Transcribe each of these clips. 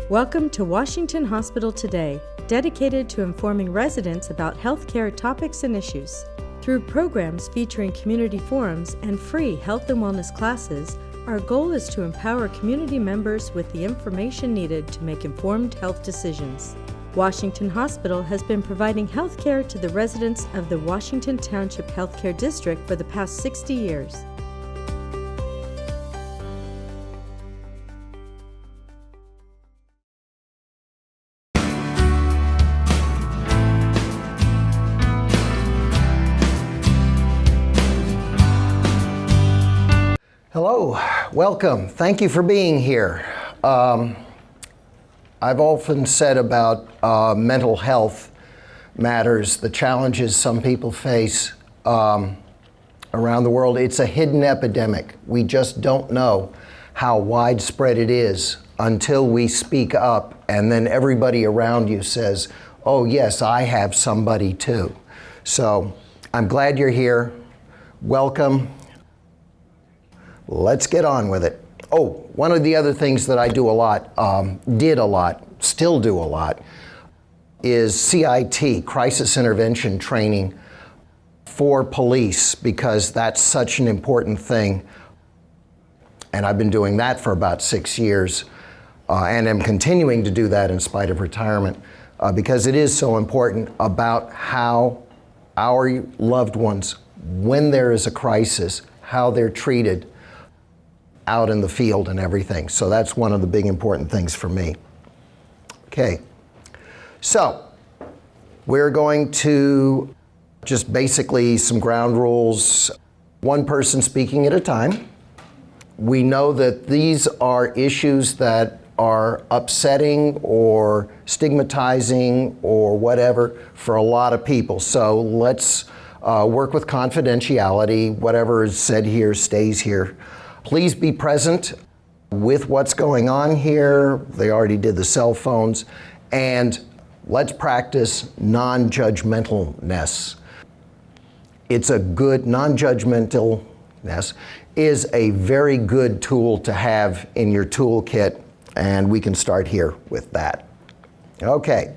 Welcome to Washington Hospital Today, dedicated to informing residents about healthcare topics and issues. Through programs featuring community forums and free health and wellness classes, our goal is to empower community members with the information needed to make informed health decisions. Washington Hospital has been providing healthcare to the residents of the Washington Township Healthcare District for the past 60 years. Hello, welcome. Thank you for being here. I've often said about mental health matters, the challenges some people face around the world. It's a hidden epidemic. We just don't know how widespread it is until we speak up, and then everybody around you says, oh yes, I have somebody too. So I'm glad you're here. Welcome. Let's get on with it. Oh, one of the other things that I do a lot, still do a lot, is CIT, Crisis Intervention Training for police, because that's such an important thing. And I've been doing that for about 6 years, and am continuing to do that in spite of retirement, because it is so important about how our loved ones, when there is a crisis, how they're treated out in the field and everything. So that's one of the big important things for me. Okay, so we're going to just basically some ground rules, one person speaking at a time. We know that these are issues that are upsetting or stigmatizing or whatever for a lot of people. So let's work with confidentiality. Whatever is said here stays here. Please be present with what's going on here. They already did the cell phones. And let's practice non-judgmentalness. It's a good, non-judgmentalness is a very good tool to have in your toolkit, and we can start here with that. Okay,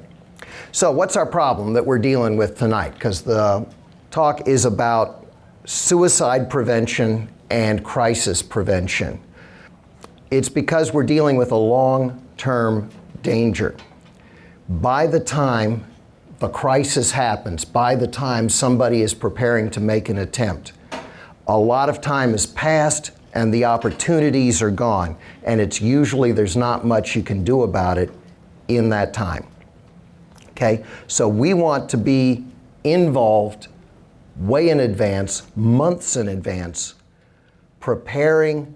so what's our problem that we're dealing with tonight? Because the talk is about suicide prevention and crisis prevention. It's because we're dealing with a long-term danger. By the time the crisis happens, by the time somebody is preparing to make an attempt, a lot of time has passed and the opportunities are gone, and it's usually there's not much you can do about it in that time. Okay, so we want to be involved way in advance, months in advance, preparing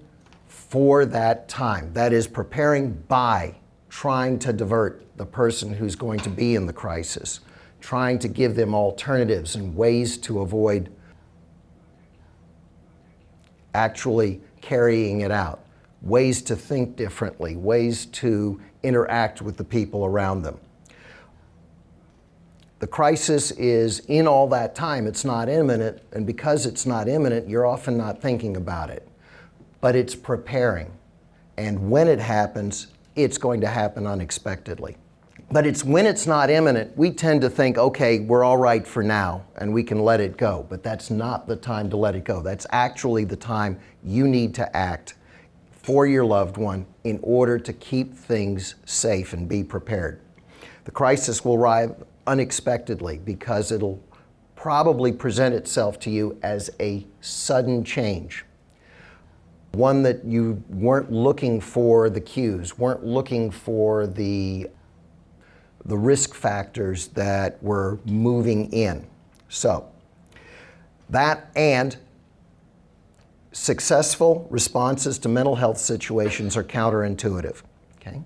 for that time. That is, preparing by trying to divert the person who's going to be in the crisis, trying to give them alternatives and ways to avoid actually carrying it out, ways to think differently, ways to interact with the people around them. The crisis is in all that time. It's not imminent, and because it's not imminent, you're often not thinking about it. But it's preparing. And when it happens, it's going to happen unexpectedly. But it's when it's not imminent, we tend to think, okay, we're all right for now, and we can let it go. But that's not the time to let it go. That's actually the time you need to act for your loved one in order to keep things safe and be prepared. The crisis will arrive unexpectedly because it'll probably present itself to you as a sudden change. One that you weren't looking for the cues, weren't looking for the risk factors that were moving in. So that and successful responses to mental health situations are counterintuitive. Okay?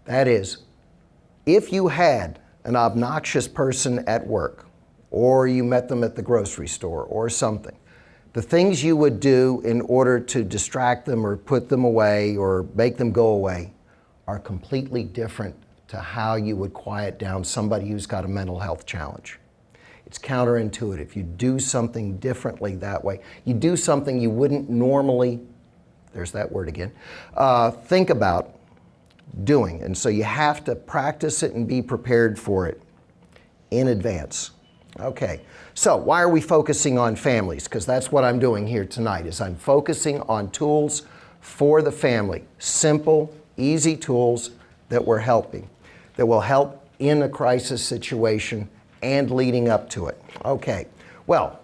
That is, if you had an obnoxious person at work, or you met them at the grocery store or something, the things you would do in order to distract them or put them away or make them go away are completely different to how you would quiet down somebody who's got a mental health challenge. It's counterintuitive. You do something differently that way. You do something you wouldn't normally, there's that word again, think about doing. And so you have to practice it and be prepared for it in advance. Okay, so why are we focusing on families? Because that's what I'm doing here tonight, is I'm focusing on tools for the family. Simple, easy tools that we're helping, that will help in a crisis situation and leading up to it. Okay, well,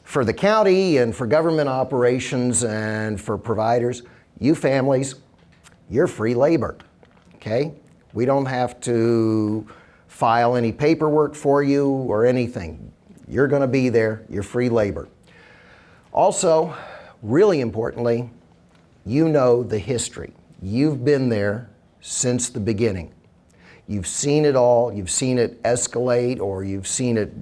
for the county and for government operations and for providers, you families, you're free labor, okay? We don't have to file any paperwork for you or anything. You're going to be there, you're free labor. Also, really importantly, you know the history. You've been there since the beginning. You've seen it all, you've seen it escalate, or you've seen it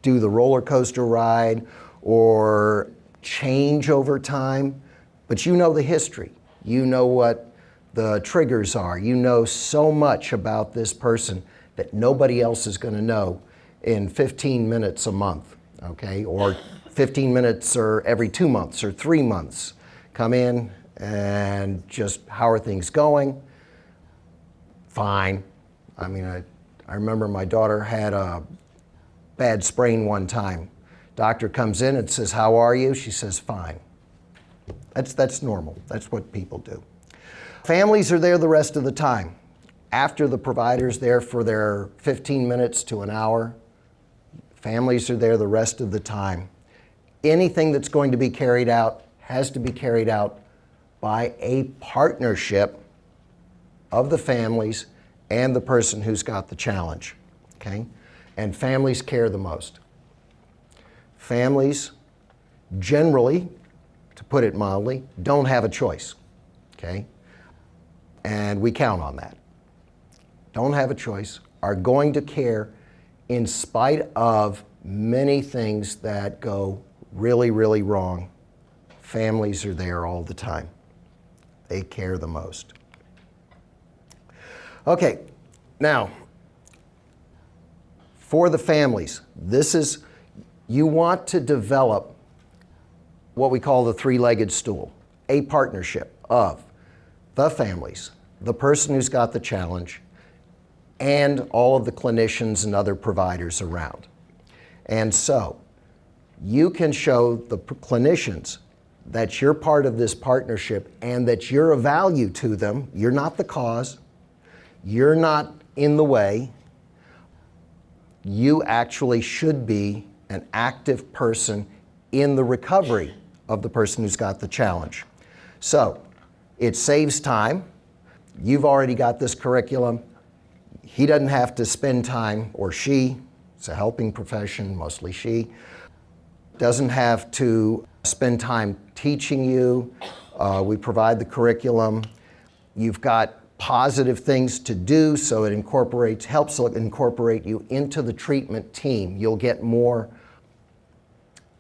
do the roller coaster ride or change over time, but you know the history. You know what the triggers are. You know so much about this person that nobody else is going to know in 15 minutes a month, okay? Or 15 minutes or every 2 months or 3 months. Come in and just, how are things going? Fine. I mean, I remember my daughter had a bad sprain one time. Doctor comes in and says, how are you? She says, fine. That's normal. That's what people do. Families are there the rest of the time. After the provider's there for their 15 minutes to an hour, families are there the rest of the time. Anything that's going to be carried out has to be carried out by a partnership of the families and the person who's got the challenge, okay? And families care the most. Families generally, to put it mildly, don't have a choice, okay? And we count on that. Don't have a choice, are going to care in spite of many things that go really, really wrong. Families are there all the time. They care the most. Okay, now, for the families, you want to develop what we call the three-legged stool, a partnership of the families, the person who's got the challenge, and all of the clinicians and other providers around. And so, you can show the clinicians that you're part of this partnership and that you're of value to them. You're not the cause. You're not in the way. You actually should be an active person in the recovery of the person who's got the challenge. So, it saves time. You've already got this curriculum. He doesn't have to spend time, or she, it's a helping profession, mostly she, doesn't have to spend time teaching you. We provide the curriculum. You've got positive things to do, so it helps incorporate you into the treatment team. You'll get more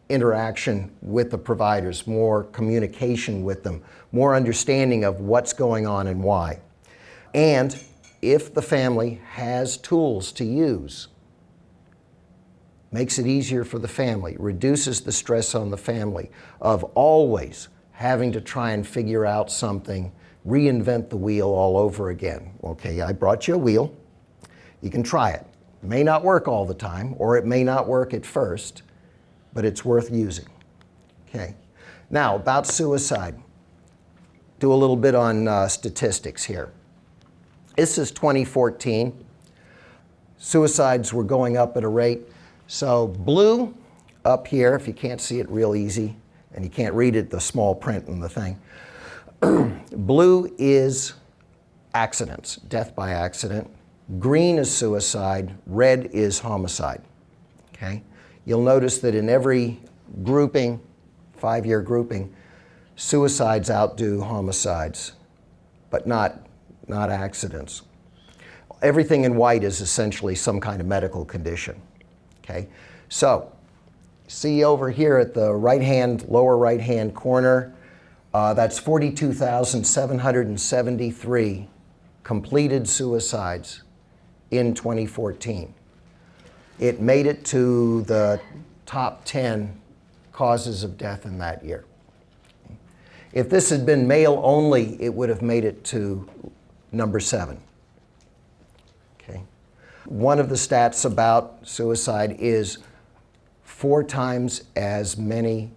interaction with the providers, more communication with them, more understanding of what's going on and why. And if the family has tools to use, makes it easier for the family, reduces the stress on the family of always having to try and figure out something, reinvent the wheel all over again. Okay, I brought you a wheel. You can try it. It may not work all the time, or it may not work at first, but it's worth using. Okay. Now, about suicide. Do a little bit on statistics here. This is 2014. Suicides were going up at a rate. So blue up here, if you can't see it real easy, and you can't read it, the small print in the thing. Blue is accidents, death by accident. Green is suicide, red is homicide, okay? You'll notice that in every grouping, 5-year grouping, suicides outdo homicides, but not accidents. Everything in white is essentially some kind of medical condition, okay? So, see over here at the lower right-hand corner, that's 42,773 completed suicides in 2014. It made it to the top 10 causes of death in that year. If this had been male only, it would have made it to number 7. Okay. One of the stats about suicide is 4 times as many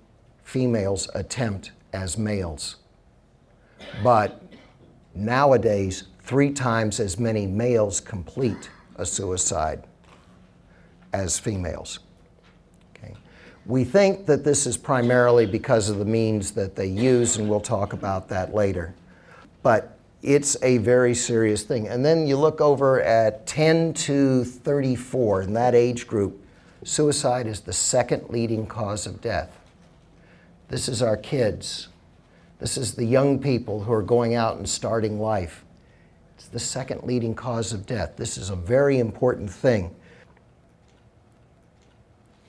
females attempt as males. But nowadays, 3 times as many males complete a suicide as females. Okay. We think that this is primarily because of the means that they use, and we'll talk about that later. But it's a very serious thing. And then you look over at 10 to 34, in that age group, suicide is the 2nd leading cause of death. This is our kids. This is the young people who are going out and starting life. It's the 2nd leading cause of death. This is a very important thing.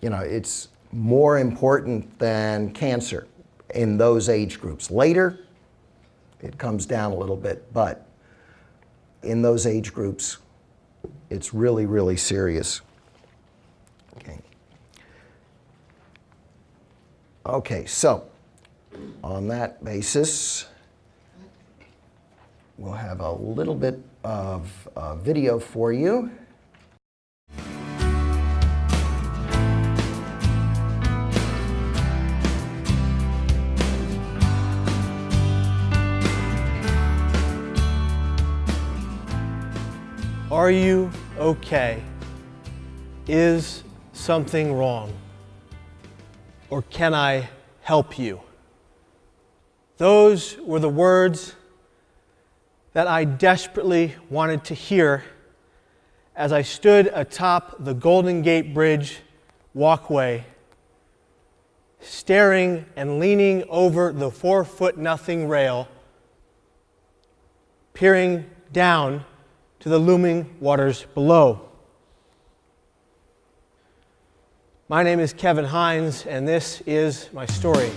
You know, it's more important than cancer in those age groups. Later, it comes down a little bit, but in those age groups, it's really, really serious. Okay. Okay, so on that basis, we'll have a little bit of video for you. Are you okay? Is something wrong? Or can I help you? Those were the words that I desperately wanted to hear as I stood atop the Golden Gate Bridge walkway, staring and leaning over the 4-foot-nothing rail, peering down to the looming waters below. My name is Kevin Hines, and this is my story.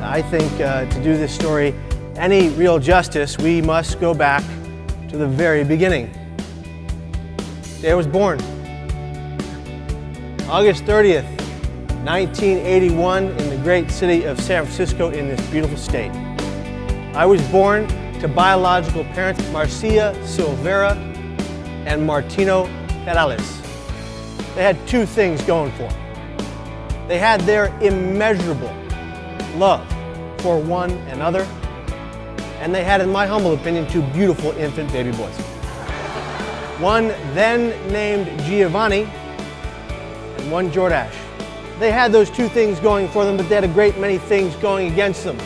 I think to do this story any real justice, we must go back to the very beginning. The day I was born. August 30th, 1981, in the great city of San Francisco in this beautiful state. I was born to biological parents Marcia Silvera and Martino Perales. They had 2 things going for them. They had their immeasurable love for one another, and they had, in my humble opinion, 2 beautiful infant baby boys. One then named Giovanni, and one Jordache. They had those 2 things going for them, but they had a great many things going against them.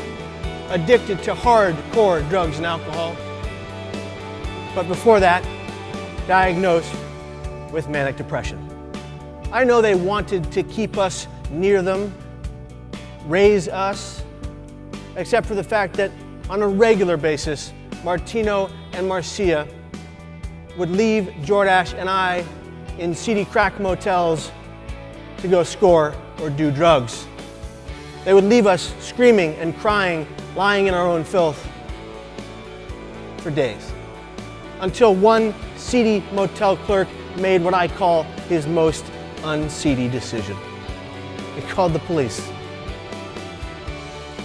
Addicted to hardcore drugs and alcohol. But before that, diagnosed with manic depression. I know they wanted to keep us near them, raise us, except for the fact that on a regular basis, Martino and Marcia would leave Jordache and I in seedy crack motels to go score or do drugs. They would leave us screaming and crying, lying in our own filth for days. Until one seedy motel clerk made what I call his most unseedy decision. He called the police.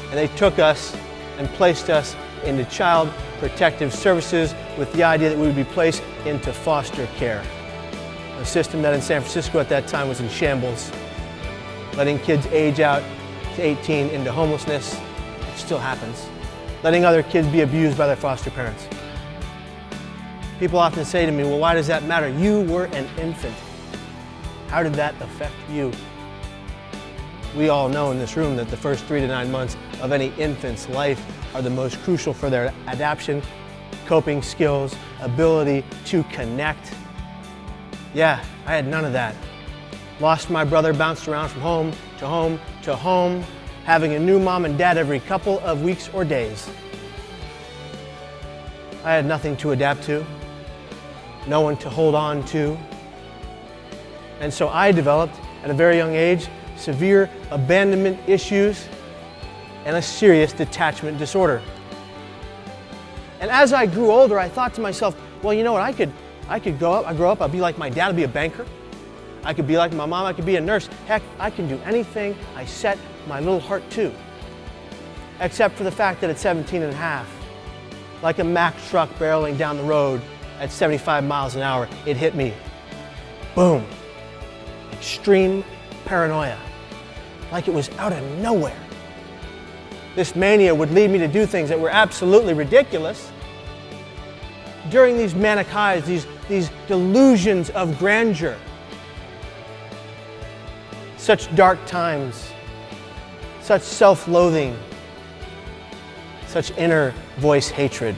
And they took us and placed us into Child Protective Services with the idea that we would be placed into foster care. A system that in San Francisco at that time was in shambles, letting kids age out to 18 into homelessness, which still happens, letting other kids be abused by their foster parents. People often say to me, well, why does that matter? You were an infant. How did that affect you? We all know in this room that the first 3 to 9 months of any infant's life are the most crucial for their adaptation, coping skills, ability to connect. Yeah, I had none of that. Lost my brother, bounced around from home to home to home, having a new mom and dad every couple of weeks or days. I had nothing to adapt to, no one to hold on to. And so I developed, at a very young age, severe abandonment issues and a serious detachment disorder. And as I grew older, I thought to myself, well, you know what, I could grow up, I'll be like my dad, I'll be a banker. I could be like my mom, I could be a nurse. Heck, I can do anything I set my little heart to. Except for the fact that at 17 and a half, like a Mack truck barreling down the road at 75 miles an hour, it hit me. Boom. Extreme paranoia. Like it was out of nowhere. This mania would lead me to do things that were absolutely ridiculous. During these manic highs, these delusions of grandeur, such dark times, such self-loathing, such inner voice hatred.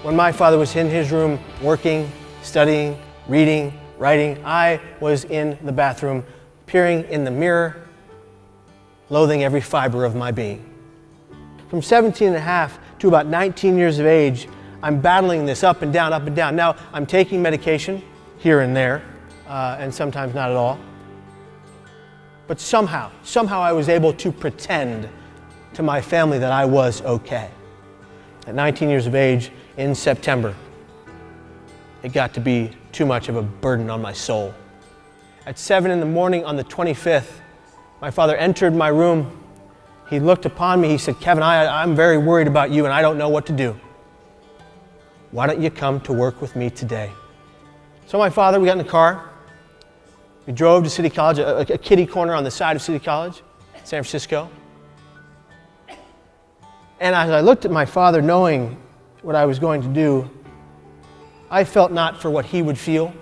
When my father was in his room working, studying, reading, writing, I was in the bathroom, peering in the mirror, loathing every fiber of my being. From 17 and a half to about 19 years of age, I'm battling this up and down, up and down. Now, I'm taking medication here and there, and sometimes not at all. But somehow I was able to pretend to my family that I was okay. At 19 years of age, in September, it got to be too much of a burden on my soul. At 7 in the morning on the 25th, my father entered my room. He looked upon me, he said, "Kevin, I'm very worried about you and I don't know what to do. Why don't you come to work with me today?" So my father, we got in the car. We drove to City College, a kiddie corner on the side of City College, San Francisco. And as I looked at my father, knowing what I was going to do, I felt not for what he would feel.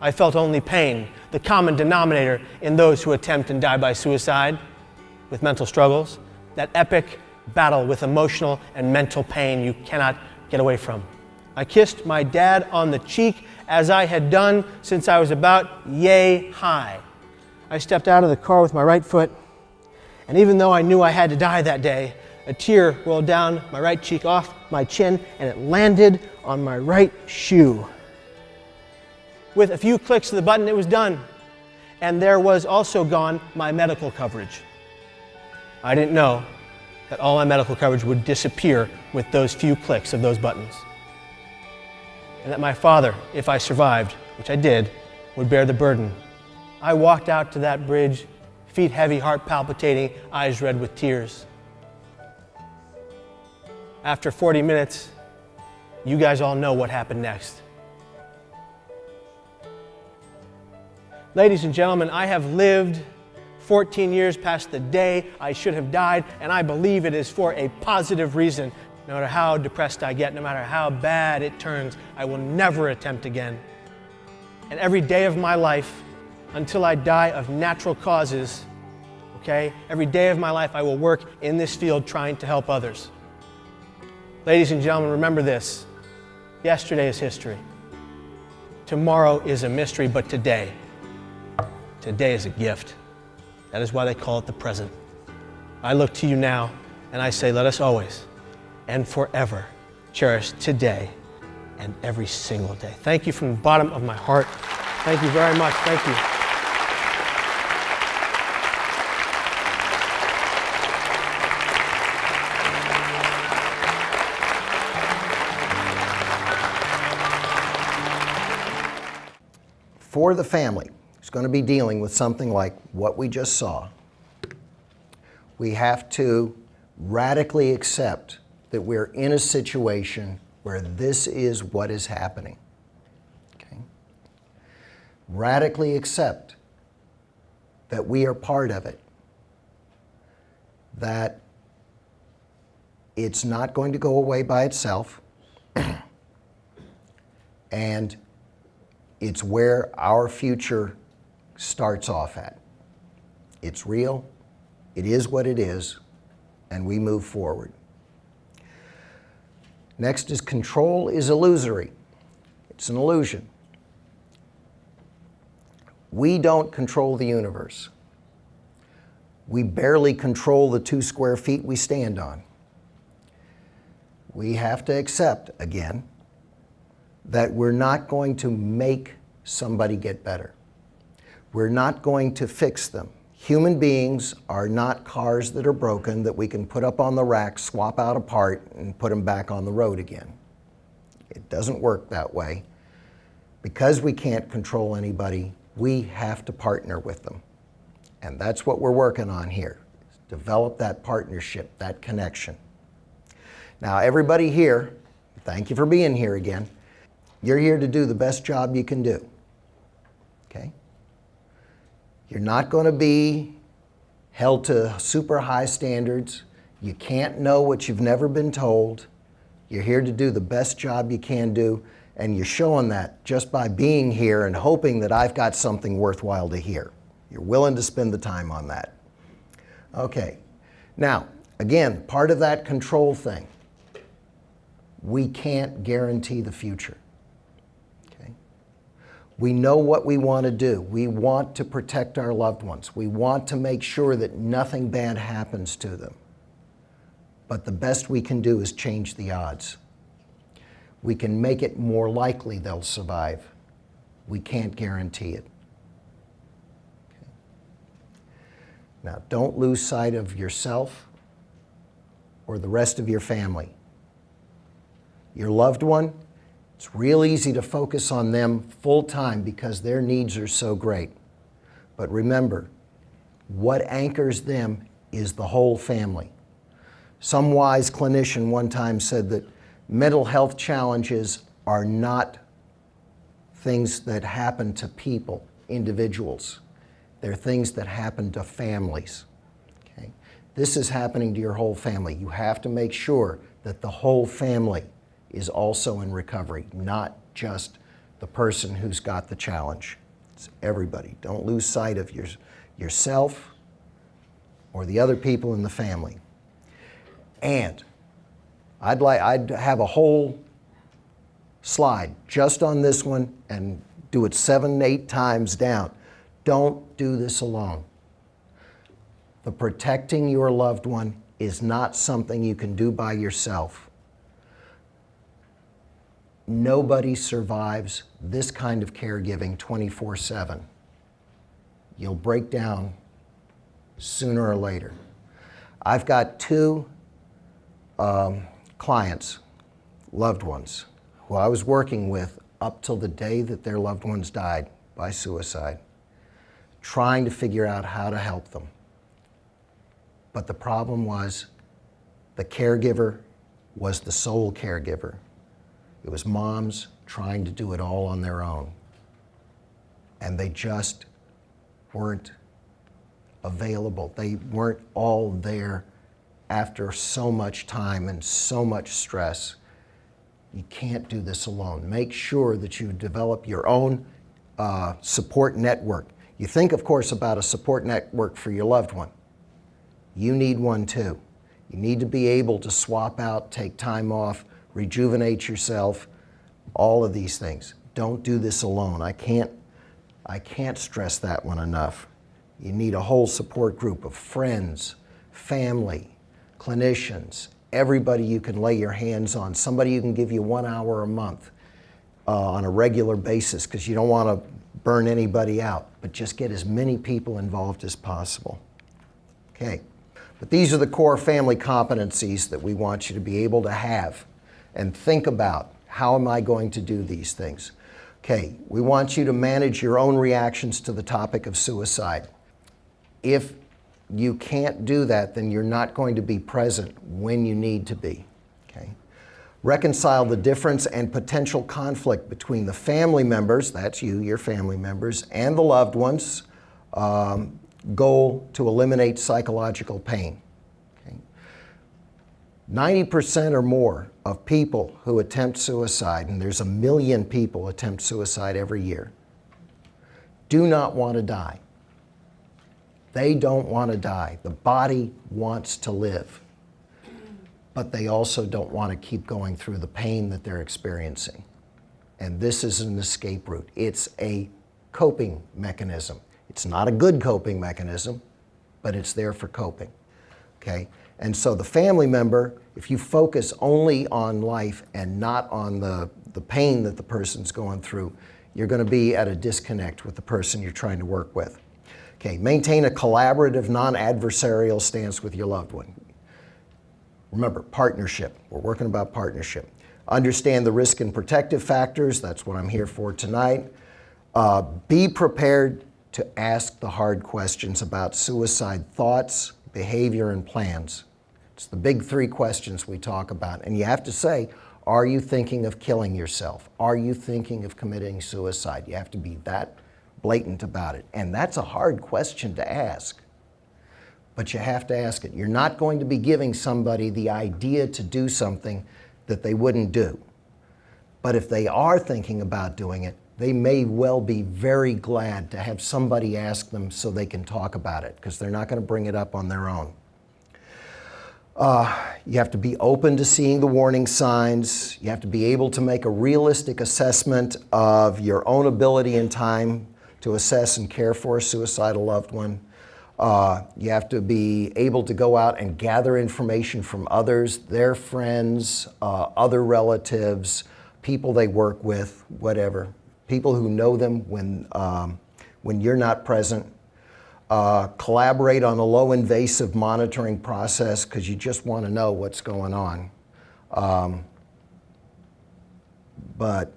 I felt only pain, the common denominator in those who attempt and die by suicide with mental struggles, that epic battle with emotional and mental pain you cannot get away from. I kissed my dad on the cheek as I had done since I was about yay high. I stepped out of the car with my right foot, and even though I knew I had to die that day, a tear rolled down my right cheek off my chin, and it landed on my right shoe. With a few clicks of the button, it was done. And there was also gone my medical coverage. I didn't know that all my medical coverage would disappear with those few clicks of those buttons. And that my father, if I survived, which I did, would bear the burden. I walked out to that bridge, feet heavy, heart palpitating, eyes red with tears. After 40 minutes, you guys all know what happened next. Ladies and gentlemen, I have lived 14 years past the day I should have died, and I believe it is for a positive reason. No matter how depressed I get, no matter how bad it turns, I will never attempt again. And every day of my life, until I die of natural causes, okay, every day of my life I will work in this field trying to help others. Ladies and gentlemen, remember this. Yesterday is history. Tomorrow is a mystery, but today is a gift. That is why they call it the present. I look to you now and I say, let us always and forever cherish today and every single day. Thank you from the bottom of my heart. Thank you very much. Thank you. For the family who's going to be dealing with something like what we just saw, we have to radically accept that we're in a situation where this is what is happening. Okay? Radically accept that we are part of it, that it's not going to go away by itself, and it's where our future starts off at. It's real, it is what it is, and we move forward. Next is control is illusory. It's an illusion. We don't control the universe. We barely control the 2 square feet we stand on. We have to accept, again, that we're not going to make somebody get better. We're not going to fix them. Human beings are not cars that are broken that we can put up on the rack, swap out a part, and put them back on the road again. It doesn't work that way. Because we can't control anybody, we have to partner with them. And that's what we're working on here. Develop that partnership, that connection. Now, everybody here, thank you for being here again. You're here to do the best job you can do. Okay? You're not going to be held to super high standards. You can't know what you've never been told. You're here to do the best job you can do, and you're showing that just by being here and hoping that I've got something worthwhile to hear. You're willing to spend the time on that. Okay. Now, again, part of that control thing, we can't guarantee the future. Okay? We know what we want to do. We want to protect our loved ones. We want to make sure that nothing bad happens to them. But the best we can do is change the odds. We can make it more likely they'll survive. We can't guarantee it. Okay. Now, don't lose sight of yourself or the rest of your family. Your loved one, it's real easy to focus on them full time because their needs are so great. But remember, what anchors them is the whole family. Some wise clinician one time said that mental health challenges are not things that happen to people, individuals. They're things that happen to families. Okay? This is happening to your whole family. You have to make sure that the whole family is also in recovery, not just the person who's got the challenge. It's everybody. Don't lose sight of yourself or the other people in the family. And I'd have a whole slide just on this one and do it 7, 8 times down. Don't do this alone. The protecting your loved one is not something you can do by yourself. Nobody survives this kind of caregiving 24/7. You'll break down sooner or later. I've got 2 clients, loved ones, who I was working with up till the day that their loved ones died by suicide, trying to figure out how to help them. But the problem was the caregiver was the sole caregiver. It was moms trying to do it all on their own. And they just weren't available. They weren't all there after so much time and so much stress. You can't do this alone. Make sure that you develop your own support network. You think, of course, about a support network for your loved one. You need one too. You need to be able to swap out, take time off, rejuvenate yourself, all of these things. Don't do this alone. I can't stress that one enough. You need a whole support group of friends, family, clinicians, everybody you can lay your hands on, somebody who can give you 1 hour a month on a regular basis, because you don't want to burn anybody out, but just get as many people involved as possible. Okay, but these are the core family competencies that we want you to be able to have and think about. How am I going to do these things? Okay, we want you to manage your own reactions to the topic of suicide. If you can't do that, then you're not going to be present when you need to be. Okay? Reconcile the difference and potential conflict between the family members, that's you, your family members, and the loved ones. Goal to eliminate psychological pain. Okay? 90% or more of people who attempt suicide, and there's 1 million people attempt suicide every year, do not want to die. They don't want to die. The body wants to live, but they also don't want to keep going through the pain that they're experiencing. And this is an escape route. It's a coping mechanism. It's not a good coping mechanism, but it's there for coping. Okay? And so the family member, if you focus only on life and not on the pain that the person's going through, you're going to be at a disconnect with the person you're trying to work with. Okay, maintain a collaborative, non-adversarial stance with your loved one. Remember, partnership. We're working about partnership. Understand the risk and protective factors. That's what I'm here for tonight. Be prepared to ask the hard questions about suicide thoughts, behavior, and plans. It's the big three questions we talk about. And you have to say, are you thinking of killing yourself? Are you thinking of committing suicide? You have to be that blatant about it. And that's a hard question to ask. But you have to ask it. You're not going to be giving somebody the idea to do something that they wouldn't do. But if they are thinking about doing it, they may well be very glad to have somebody ask them so they can talk about it, because they're not going to bring it up on their own. You have to be open to seeing the warning signs. You have to be able to make a realistic assessment of your own ability and time to assess and care for a suicidal loved one. You have to be able to go out and gather information from others, their friends, other relatives, people they work with, whatever. People who know them when you're not present. Collaborate on a low invasive monitoring process, because you just want to know what's going on. But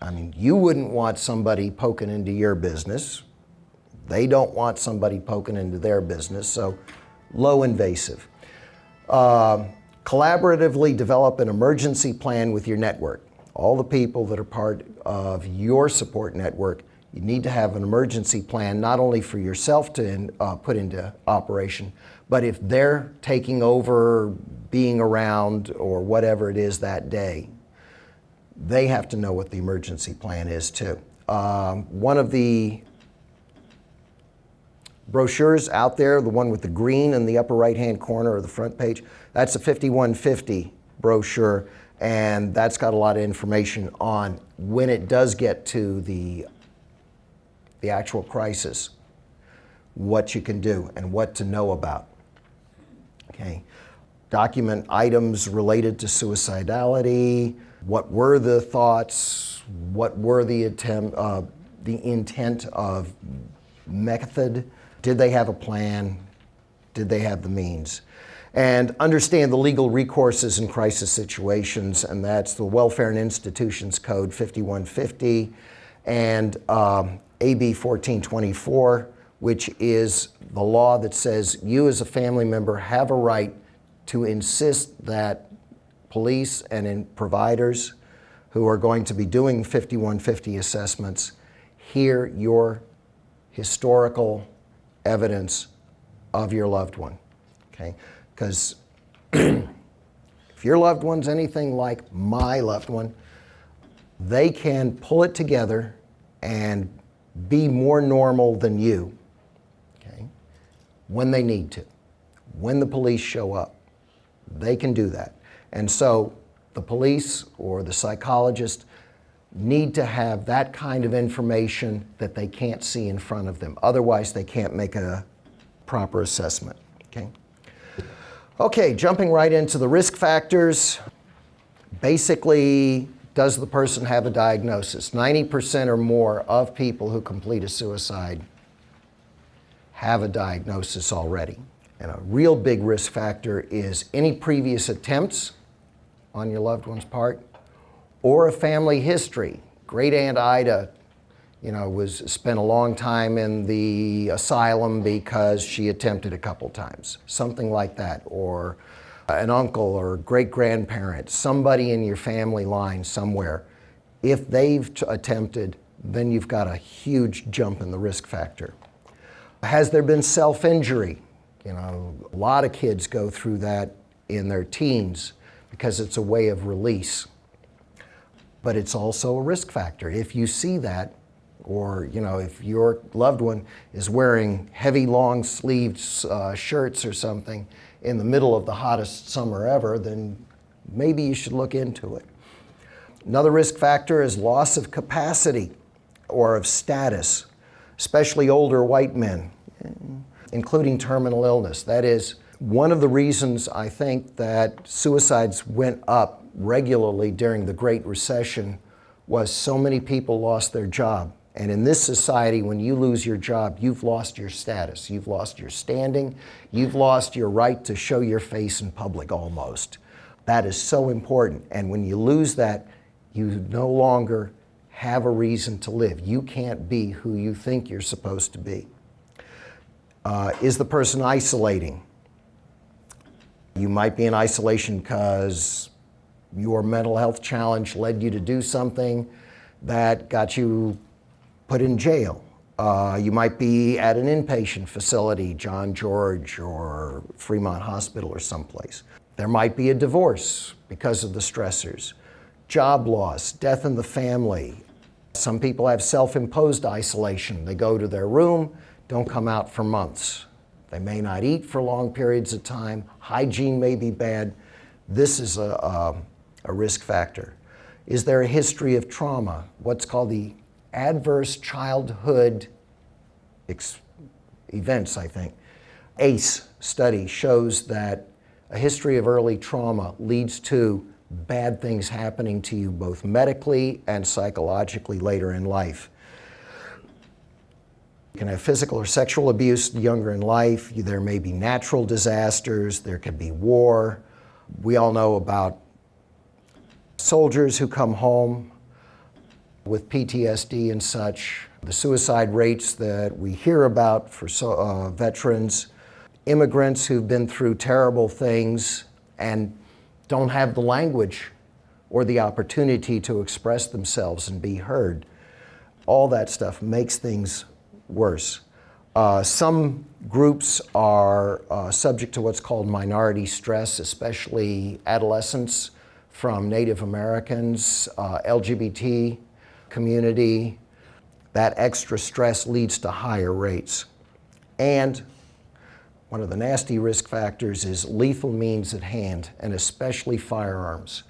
I mean, you wouldn't want somebody poking into your business. They don't want somebody poking into their business, so low invasive. Collaboratively develop an emergency plan with your network. All the people that are part of your support network, you need to have an emergency plan, not only for yourself to put into operation, but if they're taking over, being around, or whatever it is that day, they have to know what the emergency plan is too. One of the brochures out there, the one with the green in the upper right-hand corner of the front page, that's a 5150 brochure, and that's got a lot of information on when it does get to the actual crisis, what you can do and what to know about. Okay. Document items related to suicidality. What were the thoughts? What were the intent of method? Did they have a plan? Did they have the means? And understand the legal recourses in crisis situations, and that's the Welfare and Institutions Code 5150 and AB 1424, which is the law that says you as a family member have a right to insist that police and providers who are going to be doing 5150 assessments hear your historical evidence of your loved one, okay? Because if your loved one's anything like my loved one, they can pull it together and be more normal than you, okay, when they need to. When the police show up, they can do that. And so the police or the psychologist need to have that kind of information that they can't see in front of them. Otherwise, they can't make a proper assessment, okay? Okay, jumping right into the risk factors. Basically, does the person have a diagnosis? 90% or more of people who complete a suicide have a diagnosis already. And a real big risk factor is any previous attempts on your loved one's part, or a family history. Great Aunt Ida, spent a long time in the asylum because she attempted a couple times, something like that, or an uncle or great-grandparent, somebody in your family line somewhere. If they've attempted, then you've got a huge jump in the risk factor. Has there been self-injury? A lot of kids go through that in their teens because it's a way of release. But it's also a risk factor. If you see that, or if your loved one is wearing heavy long-sleeved shirts or something in the middle of the hottest summer ever, then maybe you should look into it. Another risk factor is loss of capacity or of status, especially older white men, including terminal illness. That is one of the reasons I think that suicides went up regularly during the Great Recession was so many people lost their job. And in this society, when you lose your job, you've lost your status, you've lost your standing, you've lost your right to show your face in public almost. That is so important. And when you lose that, you no longer have a reason to live. You can't be who you think you're supposed to be. Is the person isolating? You might be in isolation because your mental health challenge led you to do something that got you put in jail. You might be at an inpatient facility, John George or Fremont Hospital or someplace. There might be a divorce because of the stressors, job loss, death in the family. Some people have self-imposed isolation. They go to their room, don't come out for months. They may not eat for long periods of time. Hygiene may be bad. This is a risk factor. Is there a history of trauma? What's called the adverse childhood events, I think. ACE study shows that a history of early trauma leads to bad things happening to you both medically and psychologically later in life. You can have physical or sexual abuse younger in life. There may be natural disasters. There could be war. We all know about soldiers who come home with PTSD and such, the suicide rates that we hear about for veterans, immigrants who've been through terrible things and don't have the language or the opportunity to express themselves and be heard. All that stuff makes things worse. Some groups are subject to what's called minority stress, especially adolescents from Native Americans, LGBT community. That extra stress leads to higher rates. And one of the nasty risk factors is lethal means at hand, and especially firearms.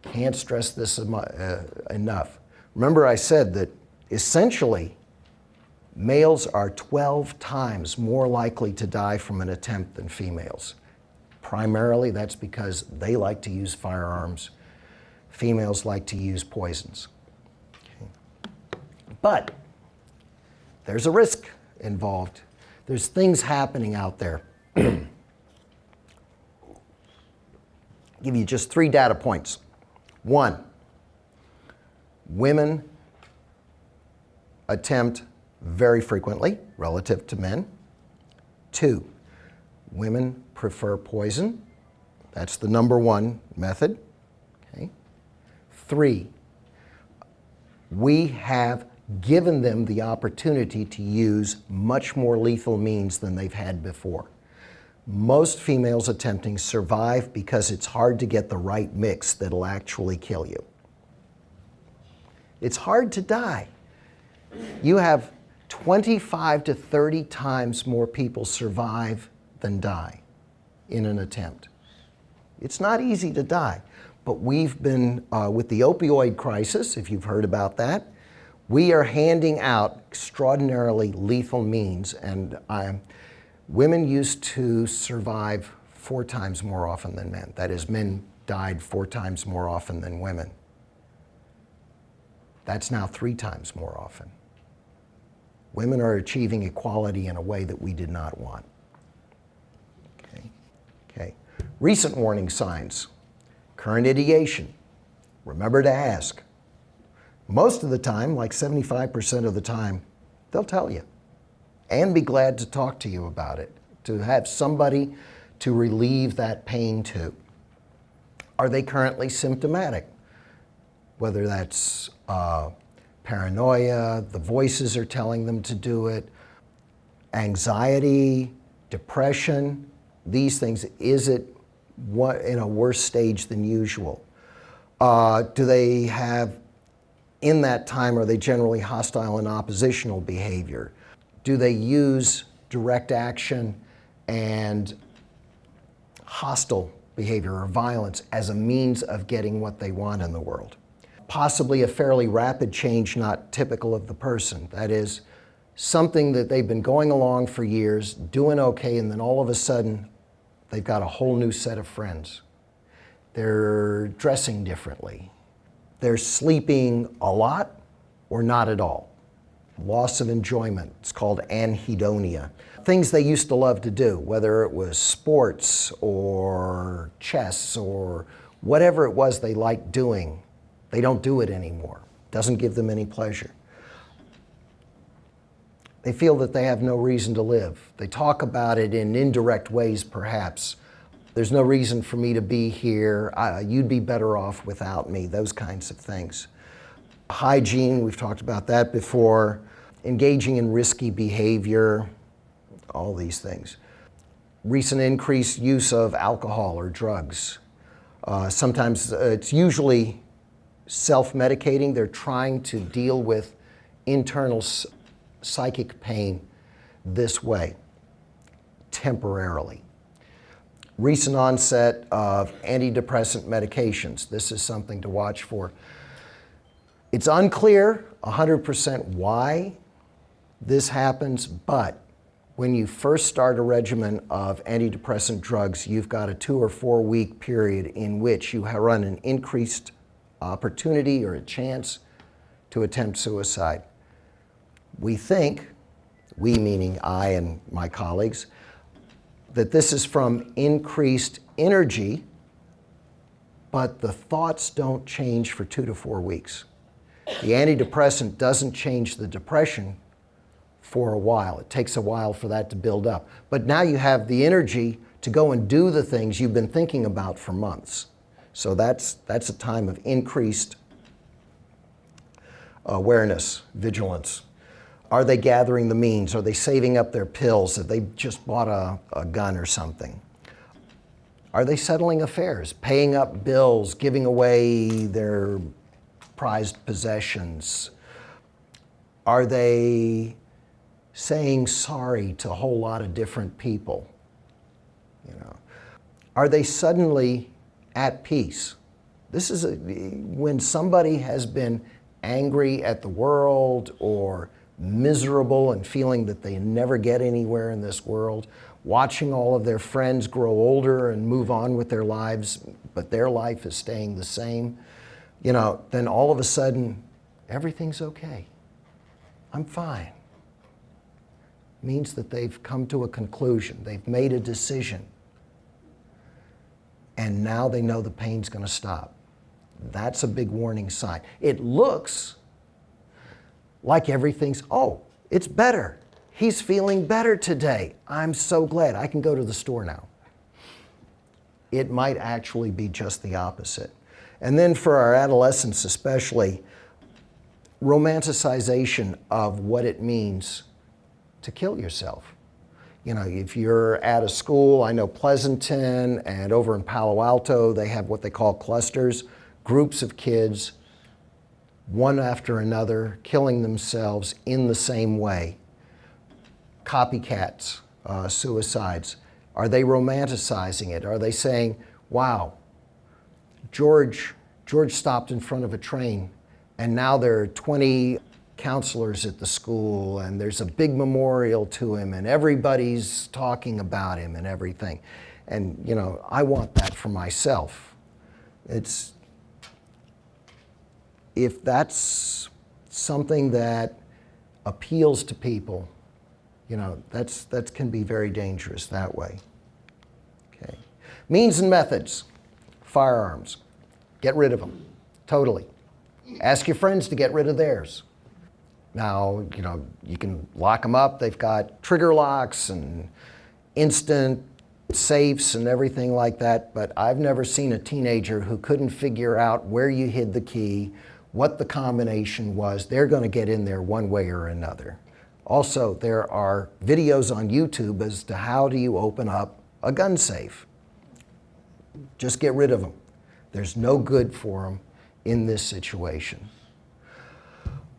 Can't stress this enough. Remember I said that essentially males are 12 times more likely to die from an attempt than females. Primarily that's because they like to use firearms. Females like to use poisons. Okay. But there's a risk involved. There's things happening out there. Give you just 3 data points. 1, women attempt very frequently relative to men. 2, women prefer poison. That's the #1 method. Okay. 3, we have given them the opportunity to use much more lethal means than they've had before. Most females attempting survive because it's hard to get the right mix that'll actually kill you. It's hard to die. You have 25 to 30 times more people survive than die in an attempt. It's not easy to die, but we've been, with the opioid crisis, if you've heard about that, we are handing out extraordinarily lethal means, and women used to survive 4 times more often than men. That is, men died 4 times more often than women. That's now 3 times more often. Women are achieving equality in a way that we did not want. Okay. Recent warning signs. Current ideation. Remember to ask. Most of the time, like 75% of the time, they'll tell you and be glad to talk to you about it, to have somebody to relieve that pain to. Are they currently symptomatic? Whether that's paranoia, the voices are telling them to do it, anxiety, depression, these things, is it in a worse stage than usual? Do they have, in that time, are they generally hostile and oppositional behavior? Do they use direct action and hostile behavior or violence as a means of getting what they want in the world? Possibly a fairly rapid change not typical of the person. That is, something that they've been going along for years, doing okay, and then all of a sudden they've got a whole new set of friends. They're dressing differently. They're sleeping a lot or not at all. loss of enjoyment. It's called anhedonia. Things they used to love to do, whether it was sports or chess or whatever it was they liked doing, they don't do it anymore. Doesn't give them any pleasure. They feel that they have no reason to live. They talk about it in indirect ways, perhaps. There's no reason for me to be here. You'd be better off without me, those kinds of things. Hygiene, we've talked about that before. Engaging in risky behavior, all these things. Recent increased use of alcohol or drugs. Sometimes it's usually self-medicating. They're trying to deal with internal psychic pain this way, temporarily. Recent onset of antidepressant medications. This is something to watch for. It's unclear 100% why this happens, but when you first start a regimen of antidepressant drugs, you've got a 2 or 4 week period in which you run an increased opportunity or a chance to attempt suicide. We think, we meaning I and my colleagues, that this is from increased energy, but the thoughts don't change for 2 to 4 weeks. The antidepressant doesn't change the depression for a while. It takes a while for that to build up. But now you have the energy to go and do the things you've been thinking about for months. So that's a time of increased awareness, vigilance. Are they gathering the means? Are they saving up their pills? Have they just bought a gun or something? Are they settling affairs, paying up bills, giving away their prized possessions? Are they saying sorry to a whole lot of different people? Are they suddenly at peace? This is when somebody has been angry at the world or miserable and feeling that they never get anywhere in this world, watching all of their friends grow older and move on with their lives, but their life is staying the same, then all of a sudden, everything's okay. I'm fine. Means that they've come to a conclusion. They've made a decision. And now they know the pain's going to stop. That's a big warning sign. It looks like everything's, it's better. He's feeling better today. I'm so glad. I can go to the store now. It might actually be just the opposite. And then for our adolescents especially, romanticization of what it means to kill yourself. If you're at a school, I know Pleasanton and over in Palo Alto, they have what they call clusters, groups of kids, one after another, killing themselves in the same way. Copycats, suicides. Are they romanticizing it? Are they saying, wow, George stopped in front of a train and now there are 20 counselors at the school and there's a big memorial to him and everybody's talking about him and everything. And I want that for myself. If that's something that appeals to people, that can be very dangerous that way. Okay. Means and methods. Firearms. Get rid of them. Totally. Ask your friends to get rid of theirs. Now, you can lock them up. They've got trigger locks and instant safes and everything like that, but I've never seen a teenager who couldn't figure out where you hid the key, what the combination was. They're going to get in there one way or another. Also, there are videos on YouTube as to how do you open up a gun safe. Just get rid of them. There's no good for them in this situation.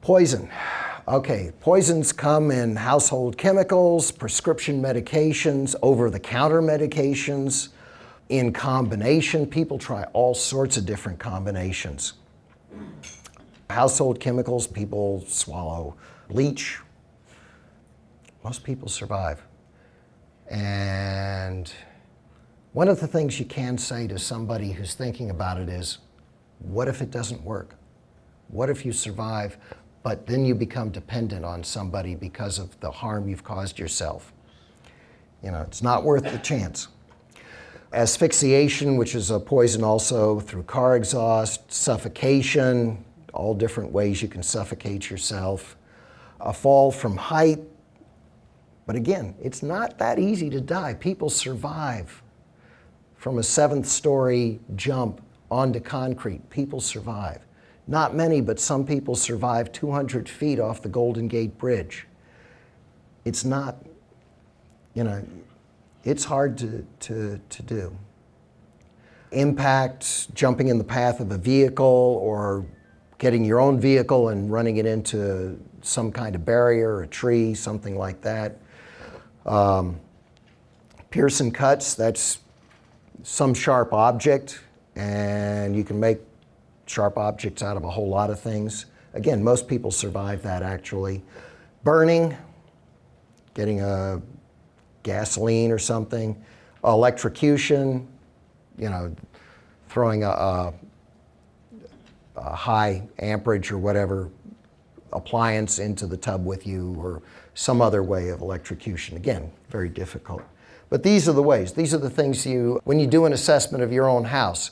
Poison. Okay, poisons come in household chemicals, prescription medications, over-the-counter medications, in combination. People try all sorts of different combinations. Household chemicals, people swallow bleach. Most people survive. And one of the things you can say to somebody who's thinking about it is, what if it doesn't work? What if you survive, but then you become dependent on somebody because of the harm you've caused yourself. It's not worth the chance. Asphyxiation, which is a poison also through car exhaust, suffocation, all different ways you can suffocate yourself. A fall from height, but again, it's not that easy to die. People survive from a 7th-story jump onto concrete. People survive. Not many, but some people survive 200 feet off the Golden Gate Bridge. It's not, it's hard to do. Impact, jumping in the path of a vehicle or getting your own vehicle and running it into some kind of barrier, a tree, something like that. Piercing cuts, that's some sharp object, and you can make sharp objects out of a whole lot of things. Again, most people survive that actually. Burning, getting a gasoline or something. Electrocution, throwing a high amperage or whatever appliance into the tub with you, or some other way of electrocution. Again, very difficult. But these are the ways. These are the things when you do an assessment of your own house,